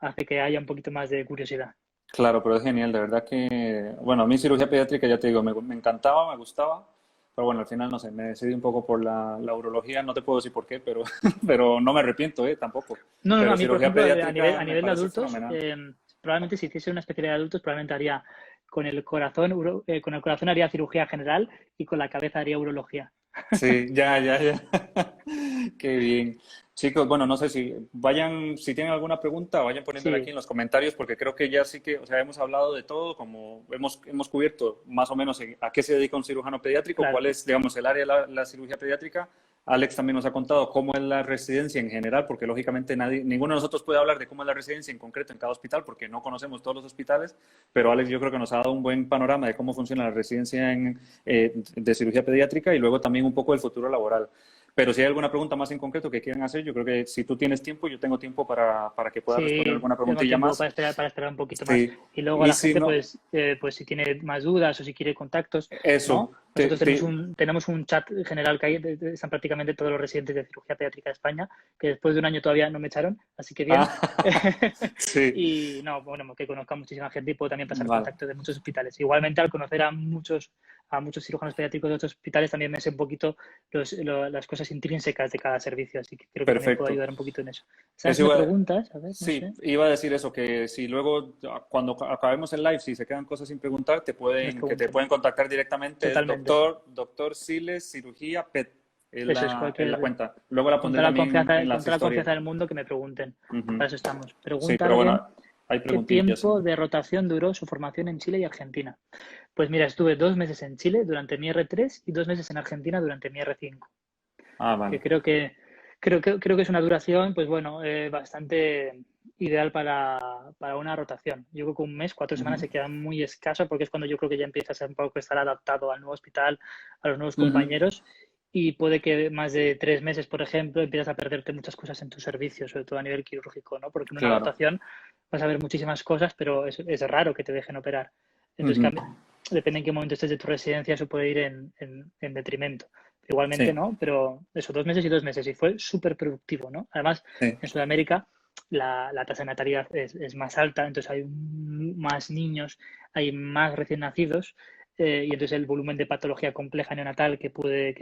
hace que haya un poquito más de curiosidad. Claro, pero es genial, de verdad que, bueno, a mí cirugía pediátrica, ya te digo, me encantaba, me gustaba, pero bueno, al final, no sé, me decidí un poco por la urología, no te puedo decir por qué, pero, pero no me arrepiento, tampoco. No, no, no, a Pero mí, por cirugía ejemplo, a nivel, pediátrica a me nivel de parece adultos, fenomenal. probablemente si hiciese una especialidad de adultos, probablemente haría con el corazón haría cirugía general y con la cabeza haría urología. Sí, ya, ya, ya. Qué bien. Chicos, bueno, no sé si vayan, si tienen alguna pregunta, vayan poniéndola aquí Sí, en los comentarios, porque creo que ya sí que, o sea, hemos hablado de todo, como hemos cubierto más o menos a qué se dedica un cirujano pediátrico, claro. cuál es, digamos, el área de la cirugía pediátrica. Alex también nos ha contado cómo es la residencia en general, porque lógicamente ninguno de nosotros puede hablar de cómo es la residencia en concreto en cada hospital, porque no conocemos todos los hospitales, pero Alex yo creo que nos ha dado un buen panorama de cómo funciona la residencia de cirugía pediátrica y luego también un poco del futuro laboral. Pero si hay alguna pregunta más en concreto que quieran hacer, yo creo que si tú tienes tiempo, yo tengo tiempo para que puedas responder Sí, alguna tengo preguntilla tiempo más. para esperar un poquito más. Sí. Y luego Y la si gente, no, pues si tiene más dudas o si quiere contactos, ¿no? eso, Nosotros tenemos un chat general que hay, están prácticamente todos los residentes de cirugía pediátrica de España, que después de un año todavía no me echaron, así que bien. ah, sí, Y no, bueno, que conozca muchísima gente y puedo también pasar vale. contactos de muchos hospitales. Igualmente, al conocer a muchos cirujanos pediátricos de otros hospitales, también me sé un poquito las cosas intrínsecas de cada servicio, así que creo que también puedo Perfecto. ayudar un poquito en eso. ¿Sabes Eso si me iba, preguntas? A ver, no sí, sé. iba a decir eso, que si luego, cuando acabemos el live, si se quedan cosas sin preguntar, Nos que te pregunten. pueden contactar directamente. Es Totalmente. doctor Siles, cirugía PET, Eso es es la cuenta. Luego la con pondré toda la también confianza, en con las toda la historias. confianza del mundo que me pregunten. Ujú. Para eso estamos. Sí, Pregunta a pero bueno, alguien hay qué preguntillas, sí. tiempo de rotación duró su formación en Chile y Argentina. Pues mira, estuve 2 meses en Chile durante mi R3 y 2 meses en Argentina durante mi R5. Ah, Que vale. creo que es una duración, pues bueno, bastante ideal para una rotación. Yo creo que un mes, 4 semanas Ujú, se queda muy escaso porque es cuando yo creo que ya empiezas a un poco estar adaptado al nuevo hospital, a los nuevos ujú. compañeros y puede que más de 3 meses, por ejemplo, empiezas a perderte muchas cosas en tu servicio, sobre todo a nivel quirúrgico, ¿no? Porque en una Claro. rotación vas a ver muchísimas cosas, pero es raro que te dejen operar. Entonces, Ujú. depende en qué momento estés de tu residencia, eso puede ir en detrimento. Igualmente, Sí, ¿no? Pero eso, 2 meses y 2 meses. Y fue súper productivo, ¿no? Además, sí. en Sudamérica la tasa de natalidad es más alta, entonces hay más niños, hay más recién nacidos. y entonces el volumen de patología compleja neonatal que pude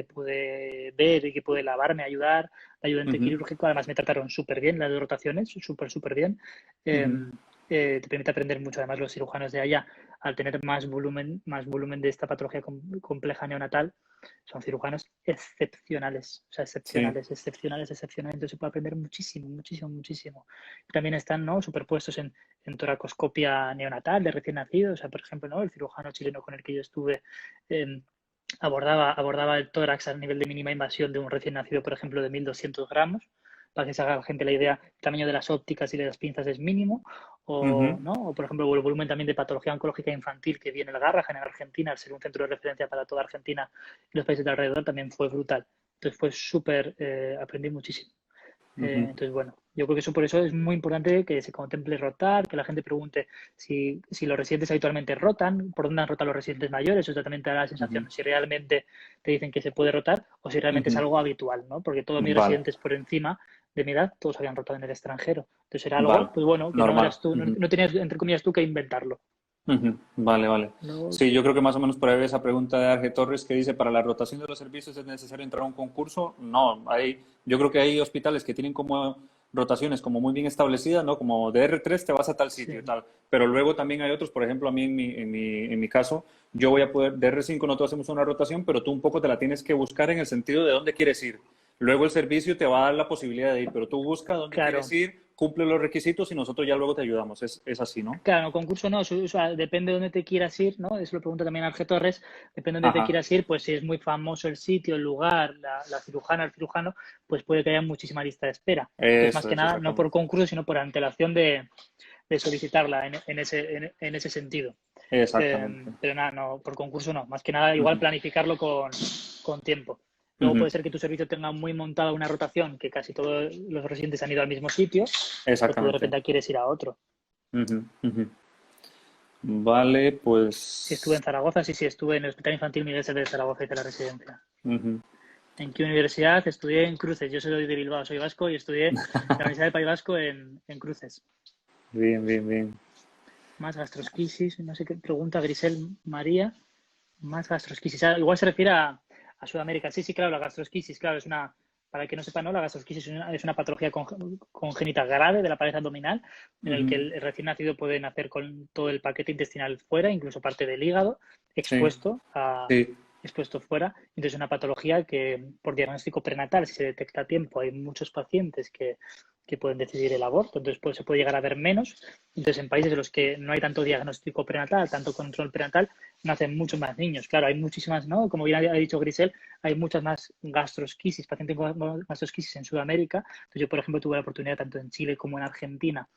ver y que pude lavar me ayudar, el ayudante Ujú, quirúrgico, además me trataron súper bien las 2 rotaciones, súper bien. ujú, Te permite aprender mucho, además los cirujanos de allá, al tener más volumen de esta patología compleja neonatal, son cirujanos excepcionales, o sea, sí, excepcionales. Entonces se puede aprender muchísimo. También están, ¿no?, superpuestos en toracoscopia neonatal de recién nacido. O sea, por ejemplo, ¿no?, el cirujano chileno con el que yo estuve abordaba el tórax a nivel de mínima invasión de un recién nacido, por ejemplo, de 1.200 gramos. Para que se haga la gente la idea, el tamaño de las ópticas y de las pinzas es mínimo. ujú, ¿No? O, por ejemplo, el volumen también de patología oncológica infantil que viene el Garrahan en Argentina, al ser un centro de referencia para toda Argentina y los países de alrededor, también fue brutal. Entonces fue súper, aprendí muchísimo. ujú, Entonces, bueno, yo creo que eso por eso es muy importante que se contemple rotar, que la gente pregunte si los residentes habitualmente rotan, por dónde han rotado los residentes mayores, eso también te da la ujú, sensación de si realmente te dicen que se puede rotar o si realmente es ujú. algo habitual, ¿no? Porque todos mis Vale, residentes por encima de mi edad, todos habían rotado en el extranjero. Entonces era vale, algo, pues bueno, que no normal. eras tú, Ujú, no tenías, entre comillas, tú que inventarlo. ujú. Vale, vale. Luego, Sí, yo creo que más o menos por ahí esa pregunta de Arge Torres que dice, ¿para la rotación de los servicios es necesario entrar a un concurso? No, yo creo que hay hospitales que tienen como rotaciones como muy bien establecidas, ¿no? Como de R3 te vas a tal sitio y sí, tal. Pero luego también hay otros, por ejemplo, a mí en mi caso, yo voy a poder, de R5 nosotros hacemos una rotación, pero tú un poco te la tienes que buscar en el sentido de dónde quieres ir. Luego el servicio te va a dar la posibilidad de ir, pero tú busca dónde quieres claro. ir, cumple los requisitos y nosotros ya luego te ayudamos. Es así, ¿no? Claro, no, concurso no, o sea, depende de dónde te quieras ir, ¿no? Eso lo pregunta también Alge Torres, depende de dónde te Ajá, quieras ir, pues si es muy famoso el sitio, el lugar, la cirujana, el cirujano, pues puede que haya muchísima lista de espera. Entonces, más eso que es, nada, no por exactamente. concurso, sino por antelación de solicitarla en ese sentido. Exactamente. Pero nada, no, por concurso no, más que nada igual Ujú, planificarlo con tiempo. Luego ujú, puede ser que tu servicio tenga muy montada una rotación, que casi todos los residentes han ido al mismo sitio, pero tú de exactamente. repente quieres ir a otro. Ujú, ujú. Vale, Si estuve pues. en Zaragoza, sí, estuve en el Hospital Infantil Miguel Servet de Zaragoza y de la residencia. Ujú. ¿En qué universidad? Estudié en Cruces. Yo soy de Bilbao, soy vasco y estudié en la Universidad del País Vasco en Cruces. Bien, bien, bien. Más gastrosquisis, no sé qué pregunta Grisel María. Más gastrosquisis. Ah, igual se refiere a Sudamérica. Sí, sí, claro, la gastrosquisis, claro, es una, para el que no sepa, ¿no? La gastrosquisis es una patología congénita grave de la pared abdominal en el que Ujú. el recién nacido puede nacer con todo el paquete intestinal fuera, incluso parte del hígado, Sí, expuesto a, sí. expuesto fuera. Entonces, es una patología que por diagnóstico prenatal, si se detecta a tiempo, hay muchos pacientes que pueden decidir el aborto, entonces pues, se puede llegar a ver menos. Entonces, en países en los que no hay tanto diagnóstico prenatal, tanto control prenatal, nacen muchos más niños. Claro, hay muchísimas, ¿no? Como bien ha dicho Grisel, hay muchas más gastrosquisis, pacientes con gastrosquisis en Sudamérica. Entonces, yo, por ejemplo, tuve la oportunidad tanto en Chile como en Argentina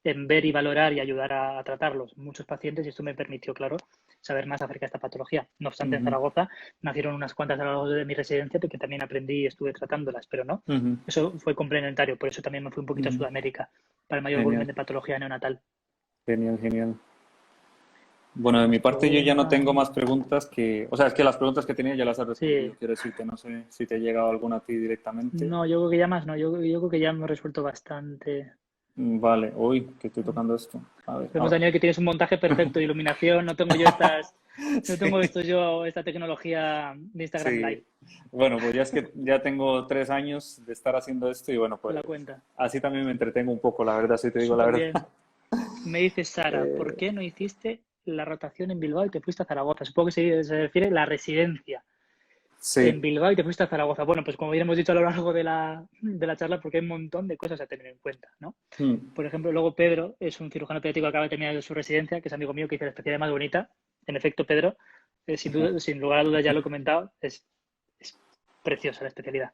en ver y valorar y ayudar a tratarlos muchos pacientes y esto me permitió, claro, saber más acerca de esta patología. No obstante, en Ujú, Zaragoza nacieron unas cuantas a lo largo de mi residencia que también aprendí y estuve tratándolas, pero no, ujú, eso fue complementario, por eso también me fui un poquito a ujú. Sudamérica para el mayor volumen Genial, de patología neonatal. genial, genial. ¿Qué Bueno, de mi más parte yo ya no tengo preguntan? más preguntas que, o sea, es que las preguntas que tenía ya las has respondido, Sí, quiero decirte, no sé si te ha llegado alguna a ti directamente. no, yo creo que ya más, no, yo creo que ya hemos resuelto bastante. Vale, uy, que estoy tocando esto. A ver, Vemos, ahora. Daniel, que tienes un montaje perfecto de iluminación, no tengo Sí, esta tecnología de Instagram sí. Live, Bueno, pues ya es que ya tengo 3 años de estar haciendo esto y bueno, te pues la cuenta. así también me entretengo un poco, la verdad, si te digo la Súper verdad. bien. Me dice Sara, ¿por Eh, qué no hiciste la rotación en Bilbao y te fuiste a Zaragoza? Supongo que se refiere a la residencia en sí, Bilbao y te fuiste a Zaragoza. Bueno, pues como ya hemos dicho a lo largo de la charla, porque hay un montón de cosas a tener en cuenta, ¿no? mm, Por ejemplo, luego Pedro es un cirujano pediátrico que acaba de terminar su residencia, que es amigo mío, que dice la especialidad más bonita. En efecto, Pedro, sin lugar a dudas, ya lo he comentado, es preciosa la especialidad.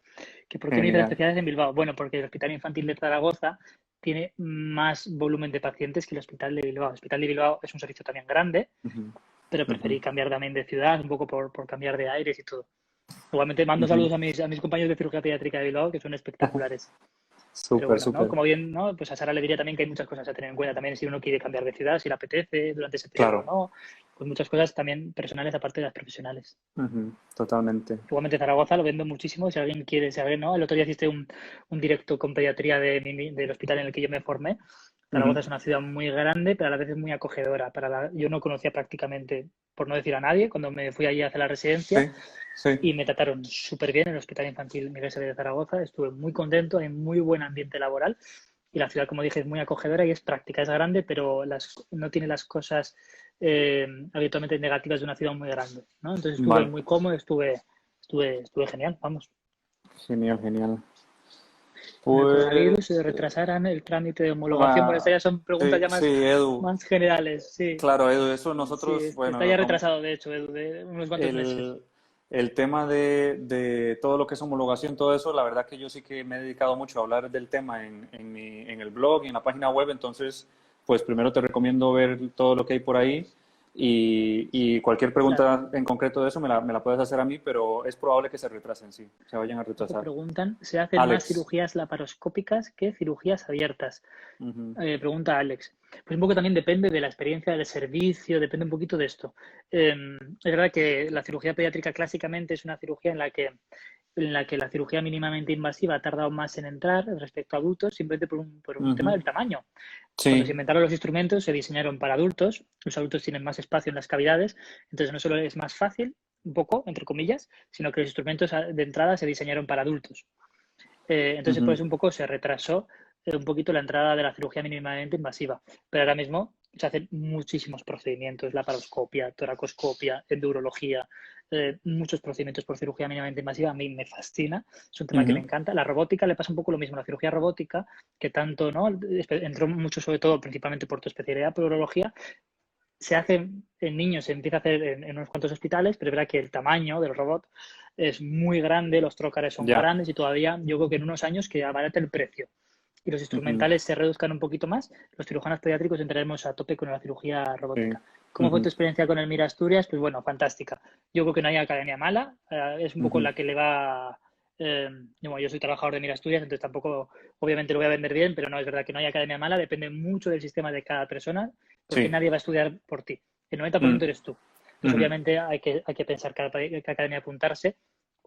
¿Por qué no hice la genial. especialidad en Bilbao? Bueno, porque el Hospital Infantil de Zaragoza tiene más volumen de pacientes que el Hospital de Bilbao. El Hospital de Bilbao es un servicio también grande, Ujú, pero ujú, preferí cambiar también de ciudad, un poco por cambiar de aires y todo. Igualmente mando ujú. saludos a mis compañeros de cirugía pediátrica de Bilbao, que son espectaculares. Pero Súper, bueno, ¿no? súper. Como bien, ¿no? Pues a Sara le diría también que hay muchas cosas a tener en cuenta también si uno quiere cambiar de ciudad, si le apetece durante ese periodo o Claro. no. Pues muchas cosas también personales aparte de las profesionales. Ujú, totalmente. Igualmente Zaragoza lo vendo muchísimo. Si alguien quiere, si alguien, ¿no? El otro día hiciste un directo con pediatría del hospital en el que yo me formé. Zaragoza es una ciudad muy grande, pero a la vez es muy acogedora. Yo no conocía prácticamente, por no decir a nadie, cuando me fui allí a hacer la residencia, Sí, sí. y me trataron súper bien en el Hospital Infantil Miguel Sevilla de Zaragoza. Estuve muy contento, hay muy buen ambiente laboral y la ciudad, como dije, es muy acogedora y es práctica, es grande, pero no tiene las cosas habitualmente negativas de una ciudad muy grande, ¿no? Entonces estuve Vale. muy cómodo, estuve genial, vamos. Genial, genial. Con el coronavirus Pues, se retrasarán el trámite de homologación. Bueno, estas va, ya son preguntas ya sí, Edu. más generales, sí. Claro, Edu, eso Sí, nosotros, está bueno, ya vamos, retrasado, de hecho, Edu, de unos cuantos meses. el, el tema de todo lo que es homologación, todo eso, la verdad que yo sí que me he dedicado mucho a hablar del tema en el blog y en la página web, entonces, pues primero te recomiendo ver todo lo que hay por ahí y cualquier Claro. pregunta en concreto de eso me la puedes hacer a mí, pero es probable que se retrasen, sí, se vayan a Luego retrasar. preguntan, ¿se hacen más Alex. cirugías laparoscópicas que cirugías abiertas? Ujú. Pregunta Alex. Pues un poco también depende de la experiencia del servicio, depende un poquito de esto. Es verdad que la cirugía pediátrica clásicamente es una cirugía en la que la cirugía mínimamente invasiva ha tardado más en entrar respecto a adultos, simplemente por un tema Ujú. del tamaño. Cuando se Sí. inventaron los instrumentos, se diseñaron para adultos, los adultos tienen más espacio en las cavidades, entonces no solo es más fácil, un poco, entre comillas, sino que los instrumentos de entrada se diseñaron para adultos. Entonces, Ujú. pues un poco se retrasó un poquito la entrada de la cirugía mínimamente invasiva, pero ahora mismo se hacen muchísimos procedimientos, laparoscopia, toracoscopia, endurología, muchos procedimientos por cirugía mínimamente invasiva. A mí me fascina, es un tema que me Ujú. encanta. La robótica le pasa un poco lo mismo, la cirugía robótica, que tanto, ¿no? Entró mucho, sobre todo, principalmente por tu especialidad, por urología, se hace en niños, se empieza a hacer en unos cuantos hospitales, pero es verdad que el tamaño del robot es muy grande, los trócares son Ya. grandes y todavía yo creo que en unos años que abarate el precio y los Ujú. instrumentales se reduzcan un poquito más, los cirujanos pediátricos entraremos a tope con la cirugía Sí. robótica. ¿Cómo fue tu Ujú. experiencia con el Mira Asturias? Pues bueno, fantástica. Yo creo que no hay academia mala, es un poco Ujú. la que le va... bueno, yo soy trabajador de Mira Asturias, entonces tampoco, obviamente lo voy a vender bien, pero no, es verdad que no hay academia mala, depende mucho del sistema de cada persona, porque Sí. nadie va a estudiar por ti. El 90% Mm. eres tú. Entonces, Ujú. obviamente, hay que pensar qué academia apuntarse.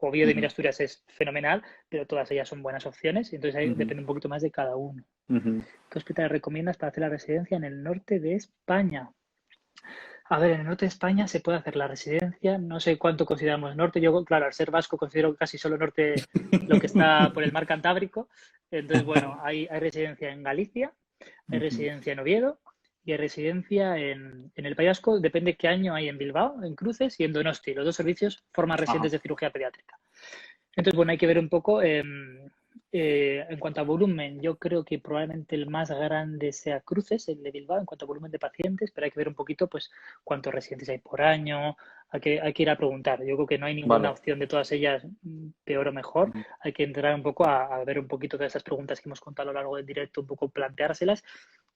Oviedo de Mira Ujú. Asturias es fenomenal, pero todas ellas son buenas opciones, y entonces ahí Ujú. depende un poquito más de cada uno. Ujú. ¿Qué hospital recomiendas para hacer la residencia en el norte de España? A ver, en el norte de España se puede hacer la residencia, no sé cuánto consideramos norte. Yo, claro, al ser vasco considero casi solo norte lo que está por el mar Cantábrico. Entonces, bueno, hay residencia en Galicia, hay Ujú. residencia en Oviedo y hay residencia en el País Vasco. Depende qué año hay en Bilbao, en Cruces y en Donosti. Los dos servicios forman residentes Ajá. de cirugía pediátrica. Entonces, bueno, hay que ver un poco en cuanto a volumen. Yo creo que probablemente el más grande sea Cruces, el de Bilbao, en cuanto a volumen de pacientes, pero hay que ver un poquito, pues, cuántos residentes hay por año. Hay que ir a preguntar. Yo creo que no hay ninguna Vale. opción de todas ellas peor o mejor. Ujú. Hay que entrar un poco a ver un poquito de esas preguntas que hemos contado a lo largo del directo, un poco planteárselas.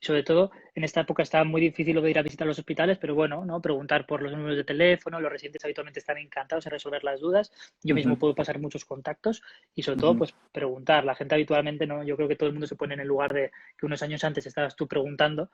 Sobre todo, en esta época está muy difícil lo de ir a visitar los hospitales, pero bueno, ¿no? Preguntar por los números de teléfono, los residentes habitualmente están encantados de resolver las dudas. Yo mismo Ujú. puedo pasar muchos contactos y sobre todo, Ujú. pues preguntar. La gente habitualmente, ¿no? Yo creo que todo el mundo se pone en el lugar de que unos años antes estabas tú preguntando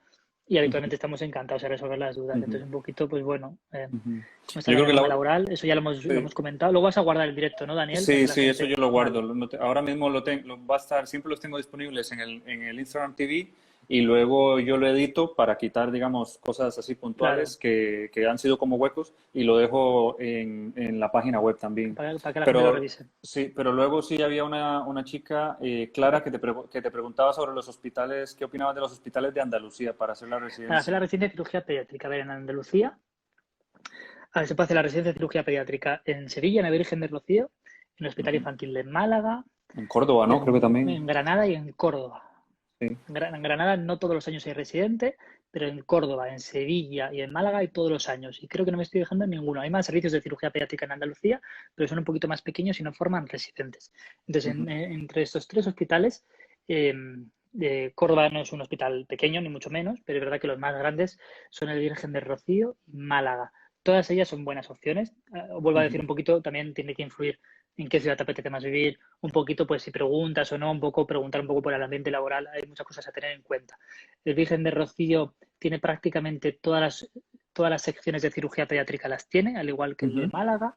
y Ujú. habitualmente estamos encantados de resolver las dudas. Ujú. Entonces, un poquito, pues bueno, Ujú. cómo está Yo el creo que panorama laboral, eso ya lo sí, hemos comentado. Luego vas a guardar el directo, ¿no, Daniel? Para sí, que la sí, eso yo gente... lo guardo. Vale, Ahora mismo va a estar, siempre los tengo disponibles en el Instagram TV y luego yo lo edito para quitar, digamos, cosas así claro, puntuales que han sido como huecos y lo dejo en la página web también. para que la gente lo Pero revise. sí, pero luego sí había una chica, Clara, que te preguntaba sobre los hospitales, ¿qué opinabas de los hospitales de Andalucía para hacer la Para hacer la residencia? residencia de cirugía pediátrica, a ver, en Andalucía, a ver, se puede hacer la residencia de cirugía pediátrica en Sevilla, en la Virgen del Rocío, en el Hospital Ujú. Infantil de Málaga, En Córdoba, ¿no? Creo que en también. Granada y en Córdoba. Sí. En Granada no todos los años hay residente, pero en Córdoba, en Sevilla y en Málaga hay todos los años. Y creo que no me estoy dejando en ninguno. Hay más servicios de cirugía pediátrica en Andalucía, pero son un poquito más pequeños y no forman residentes. Entonces, Ujú. entre estos tres hospitales, eh, Córdoba no es un hospital pequeño, ni mucho menos, pero es verdad que los más grandes son el Virgen del Rocío y Málaga. Todas ellas son buenas opciones. Vuelvo a decir Ujú. un poquito, también tiene que influir en qué ciudad te apetece más vivir, un poquito, pues si preguntas o no, un poco preguntar un poco por el ambiente laboral, hay muchas cosas a tener en cuenta. El Virgen de Rocío tiene prácticamente todas las secciones de cirugía pediátrica las tiene, al igual que el de Ujú. Málaga.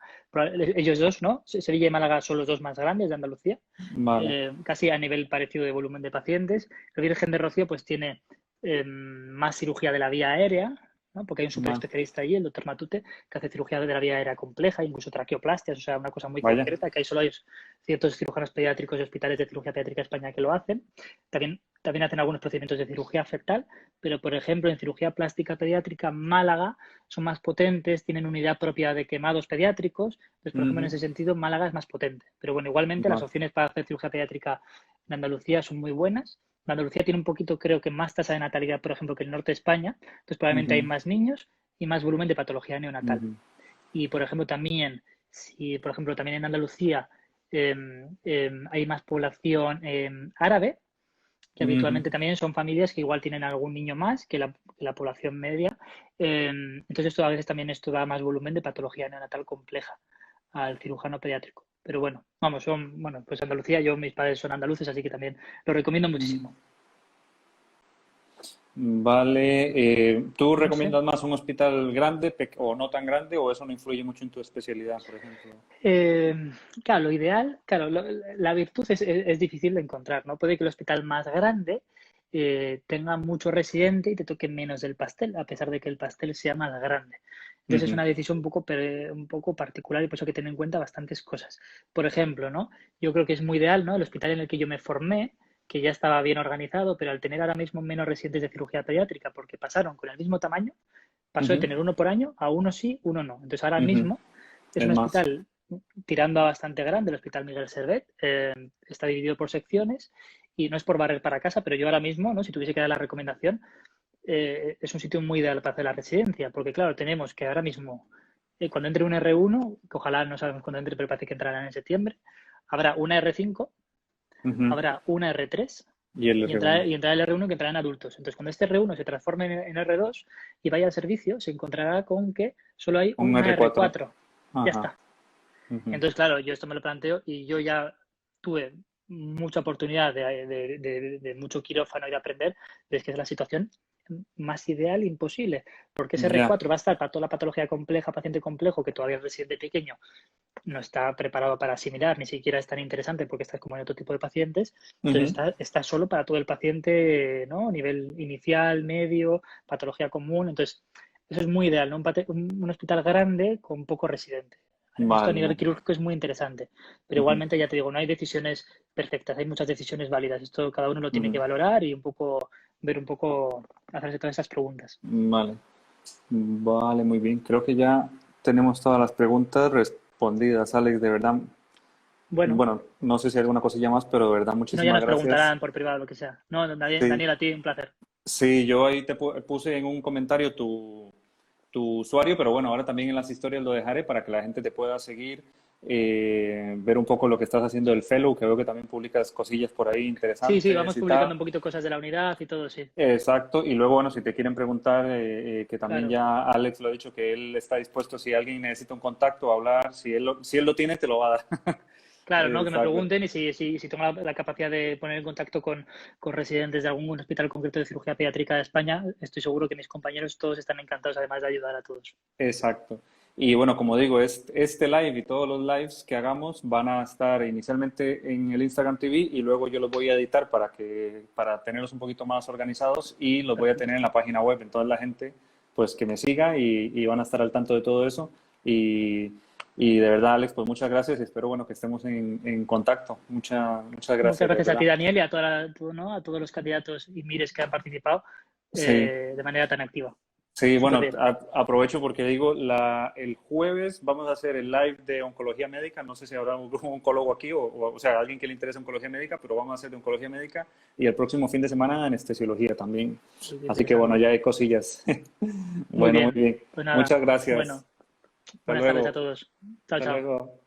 Ellos dos, ¿no? Sevilla y Málaga son los dos más grandes de Andalucía, Vale. casi a nivel parecido de volumen de pacientes. El Virgen de Rocío pues tiene más cirugía de la vía aérea, ¿no? Porque hay un super Vale. especialista allí, el doctor Matute, que hace cirugía de la vía aérea compleja, incluso traqueoplastias, o sea, una cosa muy Vaya. concreta, que ahí solo hay ciertos cirujanos pediátricos y hospitales de cirugía pediátrica de España que lo hacen. También hacen algunos procedimientos de cirugía fetal, pero, por ejemplo, en cirugía plástica pediátrica, Málaga son más potentes, tienen unidad propia de quemados pediátricos, entonces, por ejemplo, en ese sentido, Málaga es más potente. Pero bueno, igualmente las Vale. opciones para hacer cirugía pediátrica en Andalucía son muy buenas. Andalucía tiene un poquito, creo que más tasa de natalidad, por ejemplo, que el norte de España, entonces probablemente hay Ujú, más niños y más volumen de patología neonatal. ujú, Y, por ejemplo, también, si, por ejemplo, también en Andalucía hay más población árabe, que ujú. habitualmente también son familias que igual tienen algún niño más que la población media. Entonces, esto a veces también esto da más volumen de patología neonatal compleja al cirujano pediátrico. Pero bueno, vamos, pues Andalucía, mis padres son andaluces, así que también lo recomiendo muchísimo. Vale. ¿Tú No sé. recomiendas más un hospital grande o no tan grande o eso no influye mucho en tu especialidad, por ejemplo? Eh, claro, lo ideal, claro, la virtud es difícil de encontrar, ¿no? Puede que el hospital más grande tenga mucho residente y te toque menos del pastel, a pesar de que el pastel sea más grande. Entonces es Ujú, una decisión un poco particular y por eso hay que tener en cuenta bastantes cosas. Por ejemplo, ¿no? Yo creo que es muy ideal, ¿no? El hospital en el que yo me formé, que ya estaba bien organizado, pero al tener ahora mismo menos residentes de cirugía pediátrica, porque pasaron con el mismo tamaño, pasó de ujú, tener uno por año a uno sí, uno no. Entonces ahora ujú. mismo es Es un más. hospital tirando a bastante grande, el Hospital Miguel Servet, está dividido por secciones y no es por barrer para casa, pero yo ahora mismo, ¿no? Si tuviese que dar la recomendación, es un sitio muy ideal para hacer la residencia, porque claro, tenemos que ahora mismo, cuando entre un R1, que ojalá no sabemos cuándo entre, pero parece que entrarán en septiembre, habrá una R5, Ujú. habrá una R3 Y el R1. y entrará el R1 que entrará en adultos. Entonces, cuando este R1 se transforme en R2 y vaya al servicio, se encontrará con que solo hay Un una R4. R4. Ya Ajá. está. Ujú. Entonces, claro, yo esto me lo planteo y yo ya tuve mucha oportunidad de mucho quirófano y de aprender, pero es que es la situación más ideal imposible, porque ese Ya. R4 va a estar para toda la patología compleja, paciente complejo, que todavía el residente pequeño no está preparado para asimilar, ni siquiera es tan interesante porque está como en otro tipo de pacientes, entonces Ujú. está solo para todo el paciente, ¿no? Nivel inicial, medio, patología común, entonces eso es muy ideal, ¿no? Un hospital grande con poco residente. Esto a Vale, nivel vale. quirúrgico es muy interesante, pero Ujú, igualmente ya te digo, no hay decisiones perfectas, hay muchas decisiones válidas. Esto cada uno lo tiene que ujú. valorar y un poco ver un poco, hacerse todas esas preguntas. Vale. Vale, muy bien. Creo que ya tenemos todas las preguntas respondidas, Alex. De verdad, Bueno, bueno, no sé si hay alguna cosilla más, pero de verdad, si no, ya muchísimas nos gracias. preguntarán por privado lo que sea. No, Sí, Daniel, a ti un placer. sí, yo ahí te puse en un comentario tu usuario, pero bueno, ahora también en las historias lo dejaré para que la gente te pueda seguir, ver un poco lo que estás haciendo del Fellow, que veo que también publicas cosillas por ahí Sí, sí, interesantes vamos y publicando tal. un poquito cosas de la unidad y todo, sí. Exacto, y luego, bueno, si te quieren preguntar, que también Claro, ya Alex lo ha dicho, que él está dispuesto, si alguien necesita un contacto, a hablar, si él lo tiene, te lo va a dar. claro, ¿no? Que me Exacto, pregunten y si tengo la capacidad de poner en contacto con residentes de algún hospital concreto de cirugía pediátrica de España, estoy seguro que mis compañeros todos están encantados, además de ayudar a todos. exacto. Y bueno, como digo, este live y todos los lives que hagamos van a estar inicialmente en el Instagram TV y luego yo los voy a editar para tenerlos un poquito más organizados y los voy a Perfecto. tener en la página web. Entonces la gente, pues que me siga y van a estar al tanto de todo eso. Y, y de verdad, Alex, pues muchas gracias y espero, bueno, que estemos en contacto. Muchas Muchas gracias, de gracias a ti, verdad. Daniel, y a, ¿no? A todos los candidatos y mires que han participado Sí. de manera tan activa. Sí, Súper bueno, bien. aprovecho porque digo, el jueves vamos a hacer el live de oncología médica. No sé si habrá un oncólogo aquí o sea, alguien que le interese oncología médica, pero vamos a hacer de oncología médica y el próximo fin de semana anestesiología también. Uy, qué Así que bueno, interesante. ya hay cosillas. Muy Bueno, muy bien. bien. Pues nada, Muchas gracias. bueno, Hasta buenas tardes a luego. todos. Chao, Hasta chao. luego.